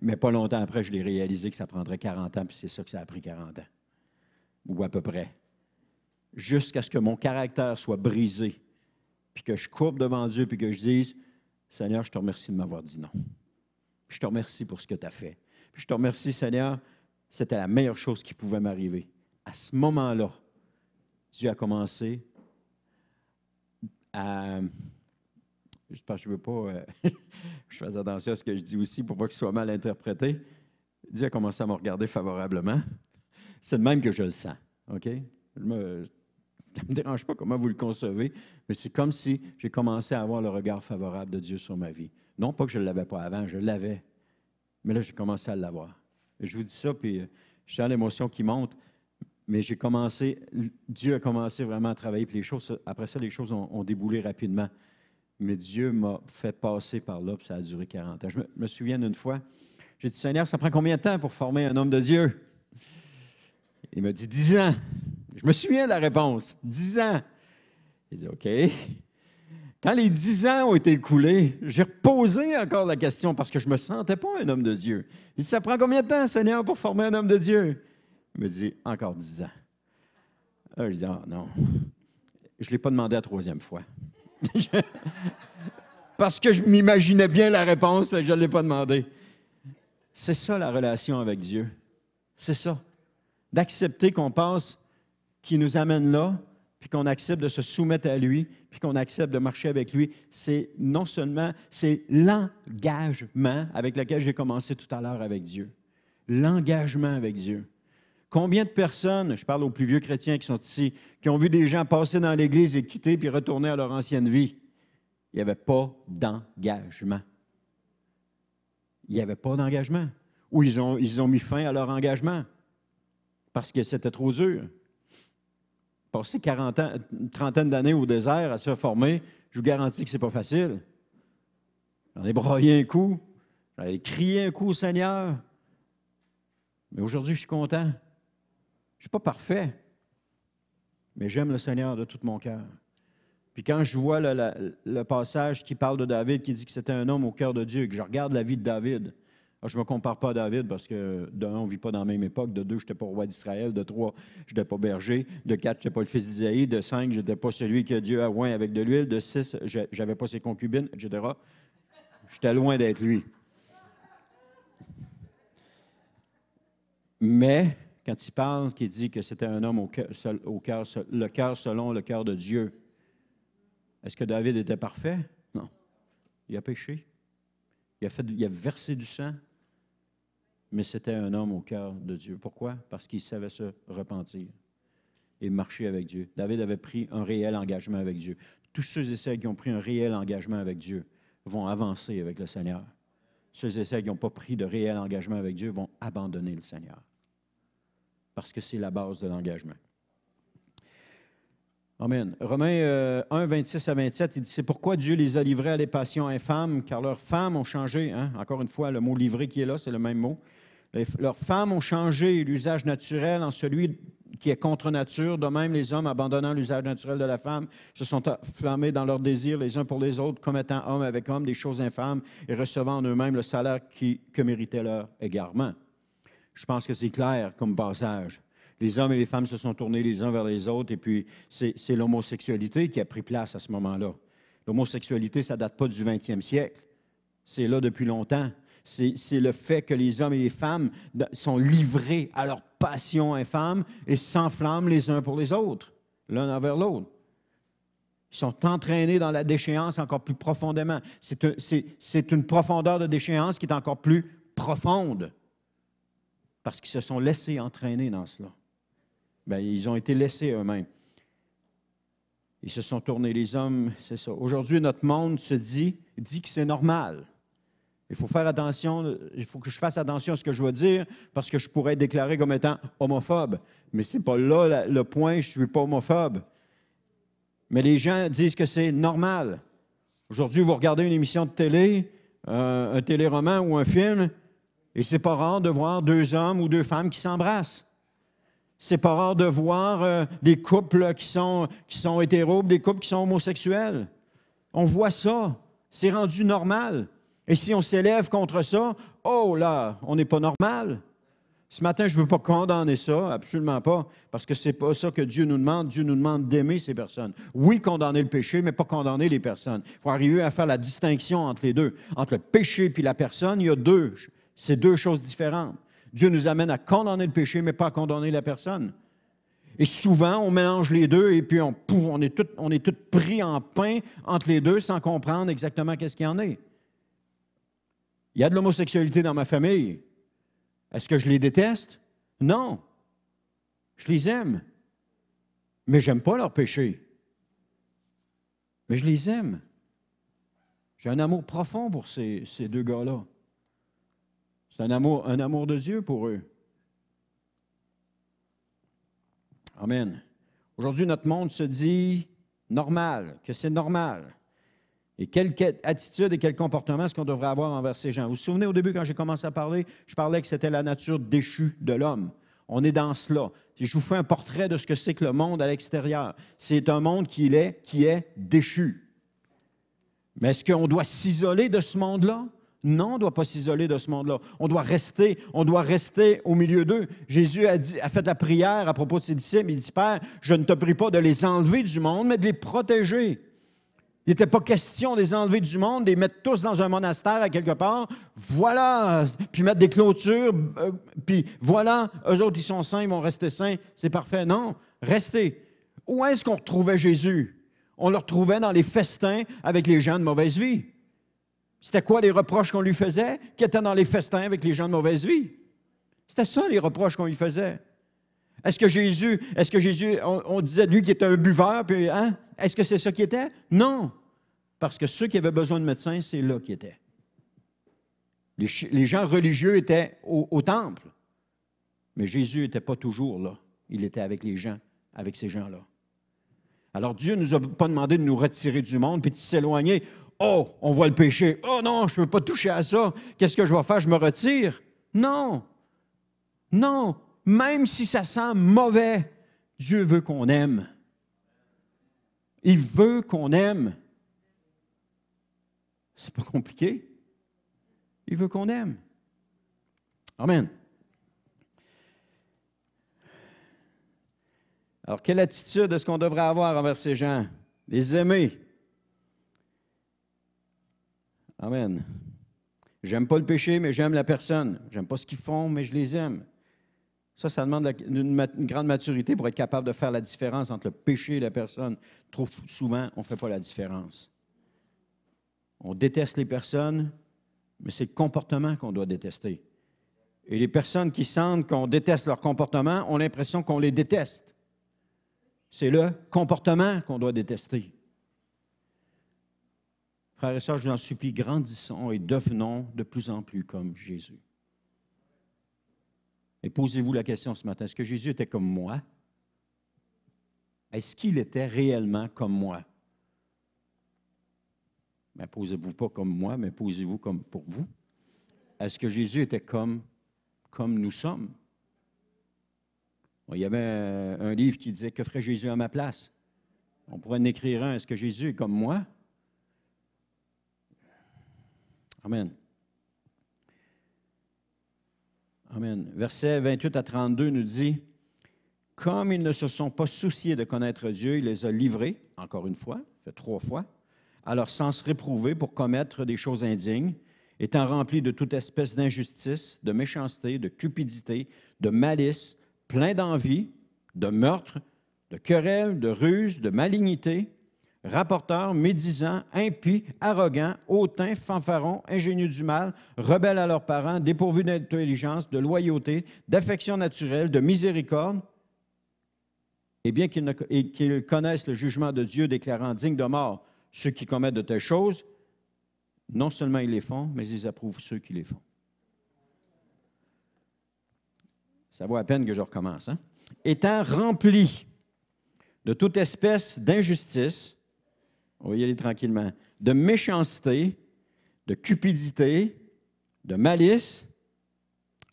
mais pas longtemps après, je l'ai réalisé que ça prendrait 40 ans, puis c'est ça que ça a pris 40 ans, ou à peu près. Jusqu'à ce que mon caractère soit brisé, puis que je courbe devant Dieu, puis que je dise, Seigneur, je te remercie de m'avoir dit non. Je te remercie pour ce que tu as fait. Puis je te remercie, Seigneur, c'était la meilleure chose qui pouvait m'arriver. À ce moment-là, Dieu a commencé à... Je pense que je ne veux pas... je fais attention à ce que je dis aussi pour pas que ce soit mal interprété. Dieu a commencé à me regarder favorablement. C'est de même que je le sens. OK? Ça ne me dérange pas comment vous le concevez, mais c'est comme si j'ai commencé à avoir le regard favorable de Dieu sur ma vie. Non pas que je ne l'avais pas avant, je l'avais. Mais là, j'ai commencé à l'avoir. Et je vous dis ça, puis je sens l'émotion qui monte, mais Dieu a commencé vraiment à travailler, puis après ça, les choses ont déboulé rapidement. Mais Dieu m'a fait passer par là, puis ça a duré 40 ans. Je me souviens d'une fois, j'ai dit, Seigneur, ça prend combien de temps pour former un homme de Dieu? Il m'a dit 10 ans. Je me souviens de la réponse, 10 ans. Il dit, OK. Quand les 10 ans ont été écoulés, j'ai reposé encore la question parce que je ne me sentais pas un homme de Dieu. Il dit, ça prend combien de temps, Seigneur, pour former un homme de Dieu? Il me dit, encore 10 ans. Alors, je dis, ah non. Je ne l'ai pas demandé la troisième fois. Parce que je m'imaginais bien la réponse, mais je ne l'ai pas demandé. C'est ça la relation avec Dieu. C'est ça. D'accepter qu'on passe, qui nous amène là, puis qu'on accepte de se soumettre à lui, puis qu'on accepte de marcher avec lui, c'est non seulement, c'est l'engagement avec lequel j'ai commencé tout à l'heure avec Dieu. L'engagement avec Dieu. Combien de personnes, je parle aux plus vieux chrétiens qui sont ici, qui ont vu des gens passer dans l'Église et quitter puis retourner à leur ancienne vie? Il n'y avait pas d'engagement. Il n'y avait pas d'engagement. Ou ils ont mis fin à leur engagement parce que c'était trop dur. Passer 40 ans, une trentaine d'années au désert à se former, je vous garantis que ce n'est pas facile. J'en ai braillé un coup, j'en ai crié un coup au Seigneur. Mais aujourd'hui, je suis content. Je ne suis pas parfait, mais j'aime le Seigneur de tout mon cœur. Puis quand je vois le passage qui parle de David, qui dit que c'était un homme au cœur de Dieu, que je regarde la vie de David, je ne me compare pas à David parce que, de 1, on ne vit pas dans la même époque. De 2, je n'étais pas roi d'Israël. De 3, je n'étais pas berger. De 4, je n'étais pas le fils d'Isaïe. De 5, je n'étais pas celui que Dieu a oint avec de l'huile. De 6, je n'avais pas ses concubines, etc. J'étais loin d'être lui. Mais, quand il parle, qu'il dit que c'était un homme le cœur selon le cœur de Dieu, est-ce que David était parfait? Non. Il a péché. Il a versé du sang. Mais c'était un homme au cœur de Dieu. Pourquoi? Parce qu'il savait se repentir et marcher avec Dieu. David avait pris un réel engagement avec Dieu. Tous ceux et celles qui ont pris un réel engagement avec Dieu vont avancer avec le Seigneur. Ceux et celles qui n'ont pas pris de réel engagement avec Dieu vont abandonner le Seigneur. Parce que c'est la base de l'engagement. Amen. Romains 1, 26 à 27, il dit, c'est pourquoi Dieu les a livrés à des passions infâmes, car leurs femmes ont changé. Encore une fois, le mot livré qui est là, c'est le même mot. Leurs femmes ont changé l'usage naturel en celui qui est contre nature. De même, les hommes, abandonnant l'usage naturel de la femme, se sont enflammés dans leurs désirs les uns pour les autres, commettant homme avec homme des choses infâmes et recevant en eux-mêmes le salaire que méritait leur égarement. Je pense que c'est clair comme passage. Les hommes et les femmes se sont tournés les uns vers les autres, et puis c'est l'homosexualité qui a pris place à ce moment-là. L'homosexualité, ça ne date pas du 20e siècle. C'est là depuis longtemps. C'est le fait que les hommes et les femmes sont livrés à leur passion infâme et s'enflamment les uns pour les autres, l'un envers l'autre. Ils sont entraînés dans la déchéance encore plus profondément. C'est une profondeur de déchéance qui est encore plus profonde parce qu'ils se sont laissés entraîner dans cela. Bien, ils ont été laissés eux-mêmes. Ils se sont tournés, les hommes, c'est ça. Aujourd'hui, notre monde dit que c'est normal. Il faut faire attention, il faut que je fasse attention à ce que je vais dire parce que je pourrais être déclaré comme étant homophobe. Mais ce n'est pas là le point, je ne suis pas homophobe. Mais les gens disent que c'est normal. Aujourd'hui, vous regardez une émission de télé, un téléroman ou un film, et c'est pas rare de voir deux hommes ou deux femmes qui s'embrassent. C'est pas rare de voir des couples qui sont hétéros, des couples qui sont homosexuels. On voit ça. C'est rendu normal. Et si on s'élève contre ça, oh là, on n'est pas normal. Ce matin, je ne veux pas condamner ça, absolument pas, parce que ce n'est pas ça que Dieu nous demande. Dieu nous demande d'aimer ces personnes. Oui, condamner le péché, mais pas condamner les personnes. Il faut arriver à faire la distinction entre les deux. Entre le péché et la personne, il y a c'est deux choses différentes. Dieu nous amène à condamner le péché, mais pas à condamner la personne. Et souvent, on mélange les deux et puis on est tous pris en pain entre les deux sans comprendre exactement qu'est-ce qu'il y en est. Il y a de l'homosexualité dans ma famille. Est-ce que je les déteste? Non. Je les aime. Mais je n'aime pas leur péché. Mais je les aime. J'ai un amour profond pour ces deux gars-là. C'est un amour de Dieu pour eux. Amen. Aujourd'hui, notre monde se dit normal, que c'est normal. Et quelle attitude et quel comportement est-ce qu'on devrait avoir envers ces gens? Vous vous souvenez, au début, quand j'ai commencé à parler, je parlais que c'était la nature déchue de l'homme. On est dans cela. Si je vous fais un portrait de ce que c'est que le monde à l'extérieur, c'est un monde qui est déchu. Mais est-ce qu'on doit s'isoler de ce monde-là? Non, on ne doit pas s'isoler de ce monde-là. On doit rester au milieu d'eux. Jésus a fait la prière à propos de ses disciples. Il dit, Père, je ne te prie pas de les enlever du monde, mais de les protéger. Il n'était pas question de les enlever du monde, de les mettre tous dans un monastère à quelque part. Voilà, puis mettre des clôtures, puis voilà, eux autres, ils sont saints, ils vont rester saints, c'est parfait. Non, restez. Où est-ce qu'on retrouvait Jésus? On le retrouvait dans les festins avec les gens de mauvaise vie. C'était quoi les reproches qu'on lui faisait? Qui étaient dans les festins avec les gens de mauvaise vie? C'était ça les reproches qu'on lui faisait. Est-ce que Jésus, on disait de lui qu'il était un buveur, puis, hein? Est-ce que c'est ça qu'il était? Non. Parce que ceux qui avaient besoin de médecins, c'est là qu'ils étaient. Les gens religieux étaient au temple. Mais Jésus n'était pas toujours là. Il était avec les gens, avec ces gens-là. Alors Dieu ne nous a pas demandé de nous retirer du monde puis de s'éloigner. Oh, on voit le péché. Oh non, je ne peux pas toucher à ça. Qu'est-ce que je vais faire? Je me retire. Non. Non. Même si ça sent mauvais, Dieu veut qu'on aime. Il veut qu'on aime. C'est pas compliqué. Il veut qu'on aime. Amen. Alors, quelle attitude est-ce qu'on devrait avoir envers ces gens? Les aimer. Amen. J'aime pas le péché, mais j'aime la personne. J'aime pas ce qu'ils font, mais je les aime. Ça demande une grande maturité pour être capable de faire la différence entre le péché et la personne. Trop souvent, on ne fait pas la différence. On déteste les personnes, mais c'est le comportement qu'on doit détester. Et les personnes qui sentent qu'on déteste leur comportement ont l'impression qu'on les déteste. C'est le comportement qu'on doit détester. Frères et sœurs, je vous en supplie, grandissons et devenons de plus en plus comme Jésus. Et posez-vous la question ce matin, est-ce que Jésus était comme moi? Est-ce qu'il était réellement comme moi? Mais posez-vous pas comme moi, mais posez-vous comme pour vous. Est-ce que Jésus était comme nous sommes? Il y avait un livre qui disait « Que ferait Jésus à ma place? » On pourrait en écrire un. Est-ce que Jésus est comme moi? Amen. Amen. Versets 28 à 32 nous dit « Comme ils ne se sont pas souciés de connaître Dieu, il les a livrés, encore une fois, fait 3 fois, à leur sens réprouvé pour commettre des choses indignes, étant remplis de toute espèce d'injustice, de méchanceté, de cupidité, de malice, plein d'envie, de meurtre, de querelles, de ruse, de malignité, rapporteurs, médisants, impies, arrogants, hautains, fanfarons, ingénieux du mal, rebelles à leurs parents, dépourvus d'intelligence, de loyauté, d'affection naturelle, de miséricorde. et bien qu'ils connaissent le jugement de Dieu déclarant dignes de mort ceux qui commettent de telles choses, non seulement ils les font, mais ils approuvent ceux qui les font. Ça vaut la peine que je recommence. Hein? Étant remplis de toute espèce d'injustice, on va y aller tranquillement, de méchanceté, de cupidité, de malice.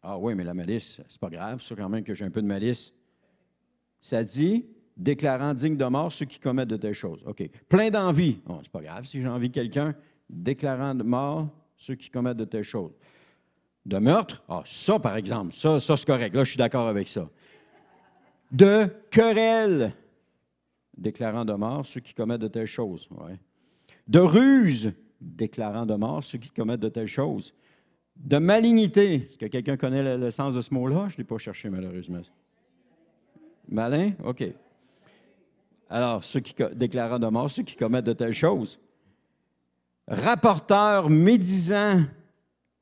Ah oui, mais la malice, c'est pas grave, ça quand même que j'ai un peu de malice. Ça dit, déclarant digne de mort ceux qui commettent de telles choses. OK. Plein d'envie. Oh, c'est pas grave si j'ai envie de quelqu'un. Déclarant de mort ceux qui commettent de telles choses. De meurtre. Ah, ça, par exemple. Ça, c'est correct. Là, je suis d'accord avec ça. De querelle. Déclarant de mort ceux qui commettent de telles choses. Ouais. De ruse. Déclarant de mort ceux qui commettent de telles choses. De malignité. Est-ce que quelqu'un connaît le sens de ce mot-là? Je ne l'ai pas cherché, malheureusement. Malin? OK. Alors, ceux qui déclarant de mort, ceux qui commettent de telles choses. Rapporteurs médisants,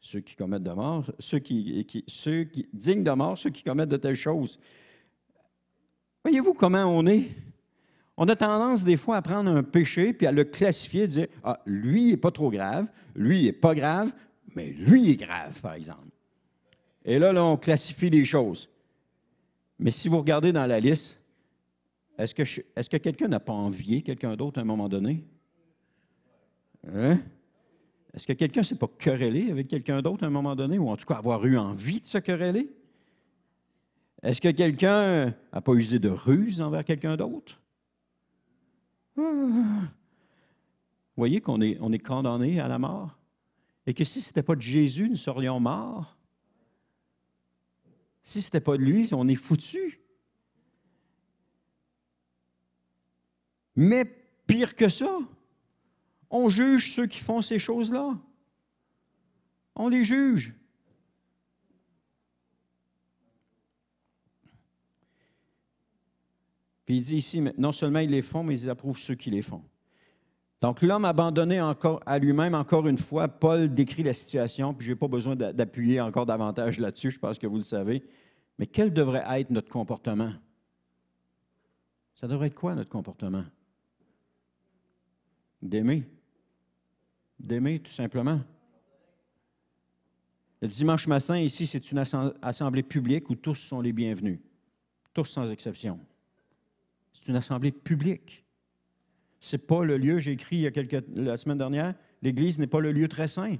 ceux qui commettent de mort, ceux qui dignes de mort, ceux qui commettent de telles choses. Voyez-vous comment on est? On a tendance des fois à prendre un péché puis à le classifier et dire « Ah, lui, il n'est pas trop grave, lui, il n'est pas grave, mais lui, il est grave, par exemple. » Et là, on classifie les choses. Mais si vous regardez dans la liste, est-ce que quelqu'un n'a pas envié quelqu'un d'autre à un moment donné? Hein? Est-ce que quelqu'un ne s'est pas querellé avec quelqu'un d'autre à un moment donné, ou en tout cas avoir eu envie de se quereller? Est-ce que quelqu'un n'a pas usé de ruse envers quelqu'un d'autre? Vous voyez qu'on est condamné à la mort? Et que si ce n'était pas de Jésus, nous serions morts? Si ce n'était pas de lui, on est foutus. Mais pire que ça, on juge ceux qui font ces choses-là. On les juge. Puis il dit ici, non seulement ils les font, mais ils approuvent ceux qui les font. Donc l'homme abandonné encore à lui-même, encore une fois, Paul décrit la situation, puis je n'ai pas besoin d'appuyer encore davantage là-dessus, je pense que vous le savez. Mais quel devrait être notre comportement? Ça devrait être quoi, notre comportement? D'aimer. D'aimer, tout simplement. Le dimanche matin, ici, c'est une assemblée publique où tous sont les bienvenus. Tous sans exception. C'est une assemblée publique. Ce n'est pas le lieu, j'ai écrit la semaine dernière, l'Église n'est pas le lieu très saint.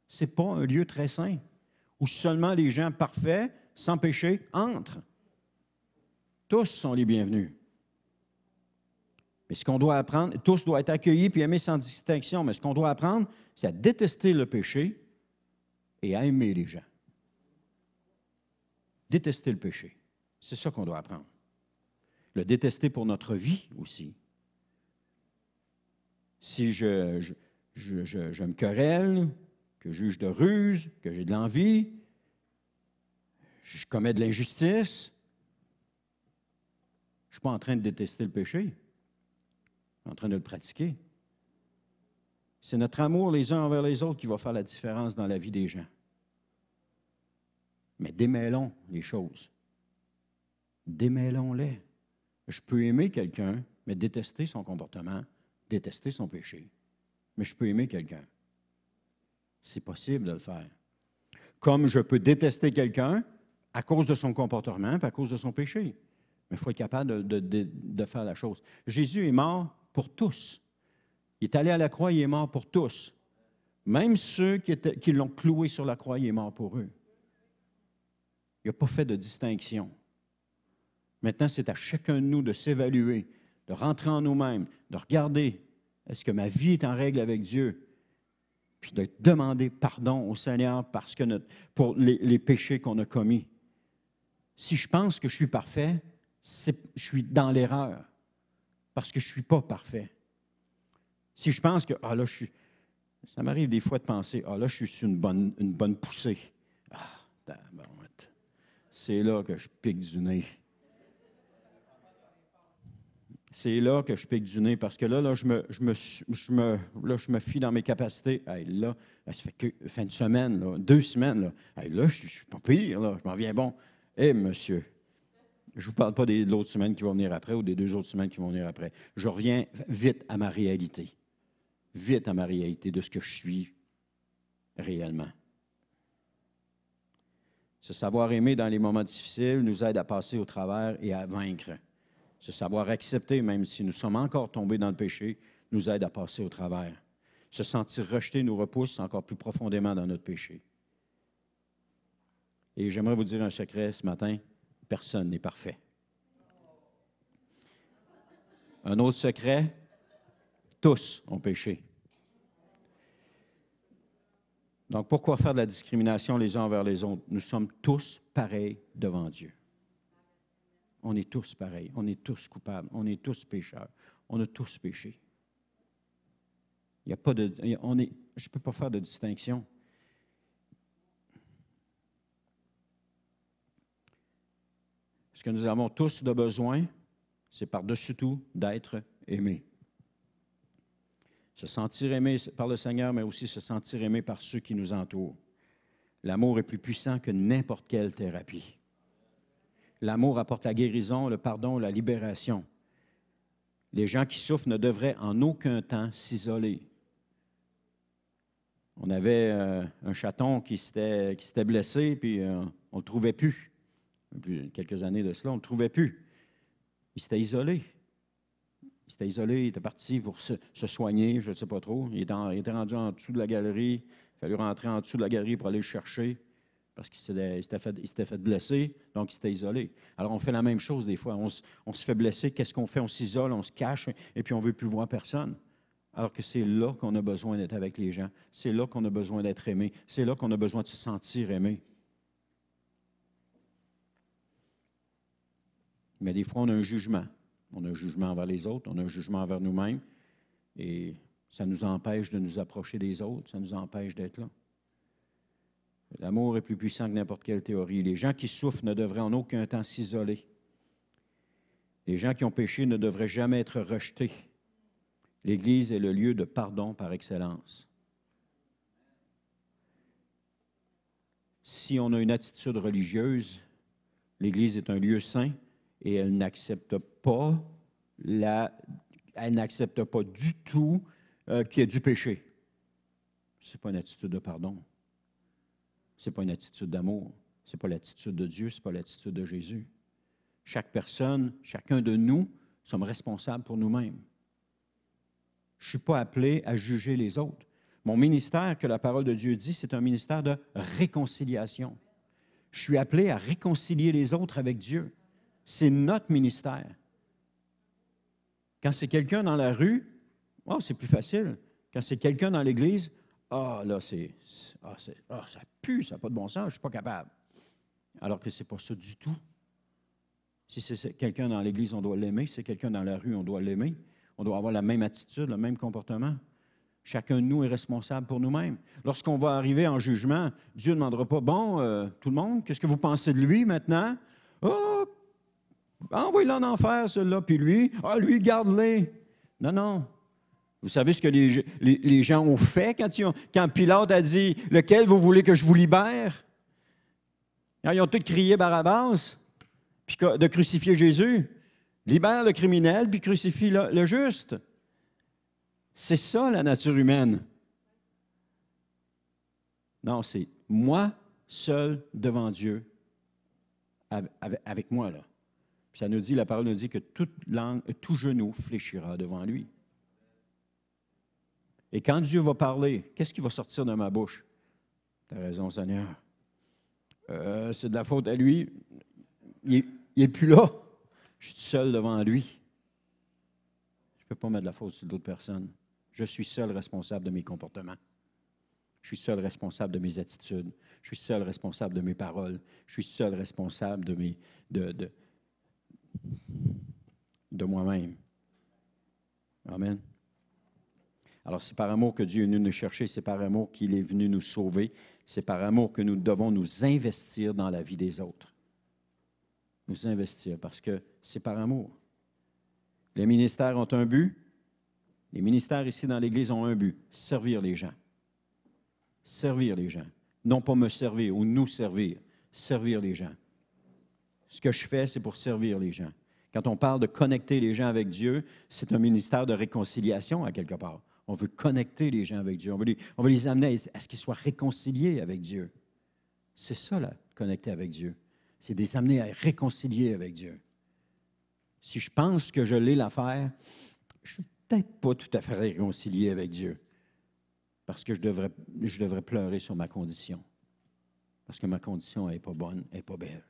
Ce n'est pas un lieu très saint où seulement les gens parfaits, sans péché, entrent. Tous sont les bienvenus. Mais ce qu'on doit apprendre, tous doivent être accueillis puis aimés sans distinction, mais ce qu'on doit apprendre, c'est à détester le péché et à aimer les gens. Détester le péché. C'est ça qu'on doit apprendre. Le détester pour notre vie aussi. Si je me querelle, que je juge de ruse, que j'ai de l'envie, je commets de l'injustice, je ne suis pas en train de détester le péché. Je suis en train de le pratiquer. C'est notre amour les uns envers les autres qui va faire la différence dans la vie des gens. Mais démêlons les choses. Démêlons-les. Je peux aimer quelqu'un, mais détester son comportement, détester son péché. Mais je peux aimer quelqu'un. C'est possible de le faire. Comme je peux détester quelqu'un à cause de son comportement et à cause de son péché. Mais il faut être capable de faire la chose. Jésus est mort pour tous. Il est allé à la croix, il est mort pour tous. Même ceux qui l'ont cloué sur la croix, il est mort pour eux. Il n'a pas fait de distinction. Maintenant, c'est à chacun de nous de s'évaluer, de rentrer en nous-mêmes, de regarder, est-ce que ma vie est en règle avec Dieu? Puis de demander pardon au Seigneur pour les péchés qu'on a commis. Si je pense que je suis parfait, je suis dans l'erreur, parce que je ne suis pas parfait. Si je pense que, ça m'arrive des fois de penser, là, je suis sur une bonne poussée. C'est là que je pique du nez. C'est là que je pique du nez, parce que là je me fie dans mes capacités. Là, ça fait que fin de semaine, 2 semaines. Là, je suis pas pire, là, je m'en viens bon. Monsieur, Je ne vous parle pas de l'autre semaine qui va venir après ou des 2 autres semaines qui vont venir après. Je reviens vite à ma réalité. Vite à ma réalité de ce que je suis réellement. Ce savoir aimer dans les moments difficiles nous aide à passer au travers et à vaincre. Ce savoir accepter, même si nous sommes encore tombés dans le péché, nous aide à passer au travers. Se sentir rejeté nous repousse encore plus profondément dans notre péché. Et j'aimerais vous dire un secret ce matin, personne n'est parfait. Un autre secret, tous ont péché. Donc, pourquoi faire de la discrimination les uns envers les autres? Nous sommes tous pareils devant Dieu. On est tous pareils, on est tous coupables, on est tous pécheurs, on a tous péché. Il n'y a pas de, je ne peux pas faire de distinction. Ce que nous avons tous de besoin, c'est par-dessus tout d'être aimés. Se sentir aimé par le Seigneur, mais aussi se sentir aimé par ceux qui nous entourent. L'amour est plus puissant que n'importe quelle thérapie. L'amour apporte la guérison, le pardon, la libération. Les gens qui souffrent ne devraient en aucun temps s'isoler. On avait un chaton qui s'était blessé, puis on ne le trouvait plus. Depuis quelques années de cela, on ne le trouvait plus. Il s'était isolé. Il s'était isolé, il était parti pour se soigner, je ne sais pas trop. Il était rendu en dessous de la galerie. Il fallait rentrer en dessous de la galerie pour aller le chercher parce qu'il s'était fait blesser, donc il s'était isolé. Alors, on fait la même chose des fois. On se fait blesser, qu'est-ce qu'on fait? On s'isole, on se cache, et puis on ne veut plus voir personne. Alors que c'est là qu'on a besoin d'être avec les gens. C'est là qu'on a besoin d'être aimé. C'est là qu'on a besoin de se sentir aimé. Mais des fois, on a un jugement. On a un jugement envers les autres, on a un jugement envers nous-mêmes, et ça nous empêche de nous approcher des autres, ça nous empêche d'être là. L'amour est plus puissant que n'importe quelle théorie. Les gens qui souffrent ne devraient en aucun temps s'isoler. Les gens qui ont péché ne devraient jamais être rejetés. L'Église est le lieu de pardon par excellence. Si on a une attitude religieuse, l'Église est un lieu saint et elle n'accepte pas du tout qu'il y ait du péché. Ce n'est pas une attitude de pardon. Ce n'est pas une attitude d'amour. Ce n'est pas l'attitude de Dieu, ce n'est pas l'attitude de Jésus. Chaque personne, chacun de nous, sommes responsables pour nous-mêmes. Je ne suis pas appelé à juger les autres. Mon ministère, que la parole de Dieu dit, c'est un ministère de réconciliation. Je suis appelé à réconcilier les autres avec Dieu. C'est notre ministère. Quand c'est quelqu'un dans la rue, c'est plus facile. Quand c'est quelqu'un dans l'Église, ça pue, ça n'a pas de bon sens, je ne suis pas capable. Alors que ce n'est pas ça du tout. Si c'est quelqu'un dans l'Église, on doit l'aimer. Si c'est quelqu'un dans la rue, on doit l'aimer. On doit avoir la même attitude, le même comportement. Chacun de nous est responsable pour nous-mêmes. Lorsqu'on va arriver en jugement, Dieu ne demandera pas, tout le monde, qu'est-ce que vous pensez de lui maintenant? Envoyez-le en enfer, celui-là, puis lui, garde-les. Non. Vous savez ce que les gens ont fait quand Pilate a dit, « Lequel vous voulez que je vous libère? » Ils ont tous crié Barabbas, puis de crucifier Jésus. Libère le criminel, puis crucifie le juste. C'est ça, la nature humaine. Non, c'est moi seul devant Dieu, avec moi, là. Puis ça nous dit, la parole nous dit que toute langue, tout genou fléchira devant lui. Et quand Dieu va parler, qu'est-ce qui va sortir de ma bouche? Tu as raison, Seigneur. C'est de la faute à lui. Il n'est plus là. Je suis seul devant lui. Je ne peux pas mettre de la faute sur d'autres personnes. Je suis seul responsable de mes comportements. Je suis seul responsable de mes attitudes. Je suis seul responsable de mes paroles. Je suis seul responsable de moi-même. Amen. Alors, c'est par amour que Dieu est venu nous chercher, c'est par amour qu'il est venu nous sauver, c'est par amour que nous devons nous investir dans la vie des autres. Nous investir, parce que c'est par amour. Les ministères ont un but. Les ministères ici dans l'Église ont un but, servir les gens. Servir les gens. Non pas me servir ou nous servir, servir les gens. ce que je fais, c'est pour servir les gens. Quand on parle de connecter les gens avec Dieu, c'est un ministère de réconciliation à quelque part. On veut connecter les gens avec Dieu. On veut les amener à ce qu'ils soient réconciliés avec Dieu. C'est ça, là, connecter avec Dieu. C'est de les amener à réconcilier avec Dieu. Si je pense que je l'ai l'affaire, je ne suis peut-être pas tout à fait réconcilié avec Dieu. Parce que je devrais pleurer sur ma condition. Parce que ma condition n'est pas bonne, n'est pas belle.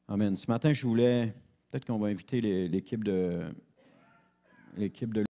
Amen. Ce matin, je voulais, peut-être qu'on va inviter l'équipe de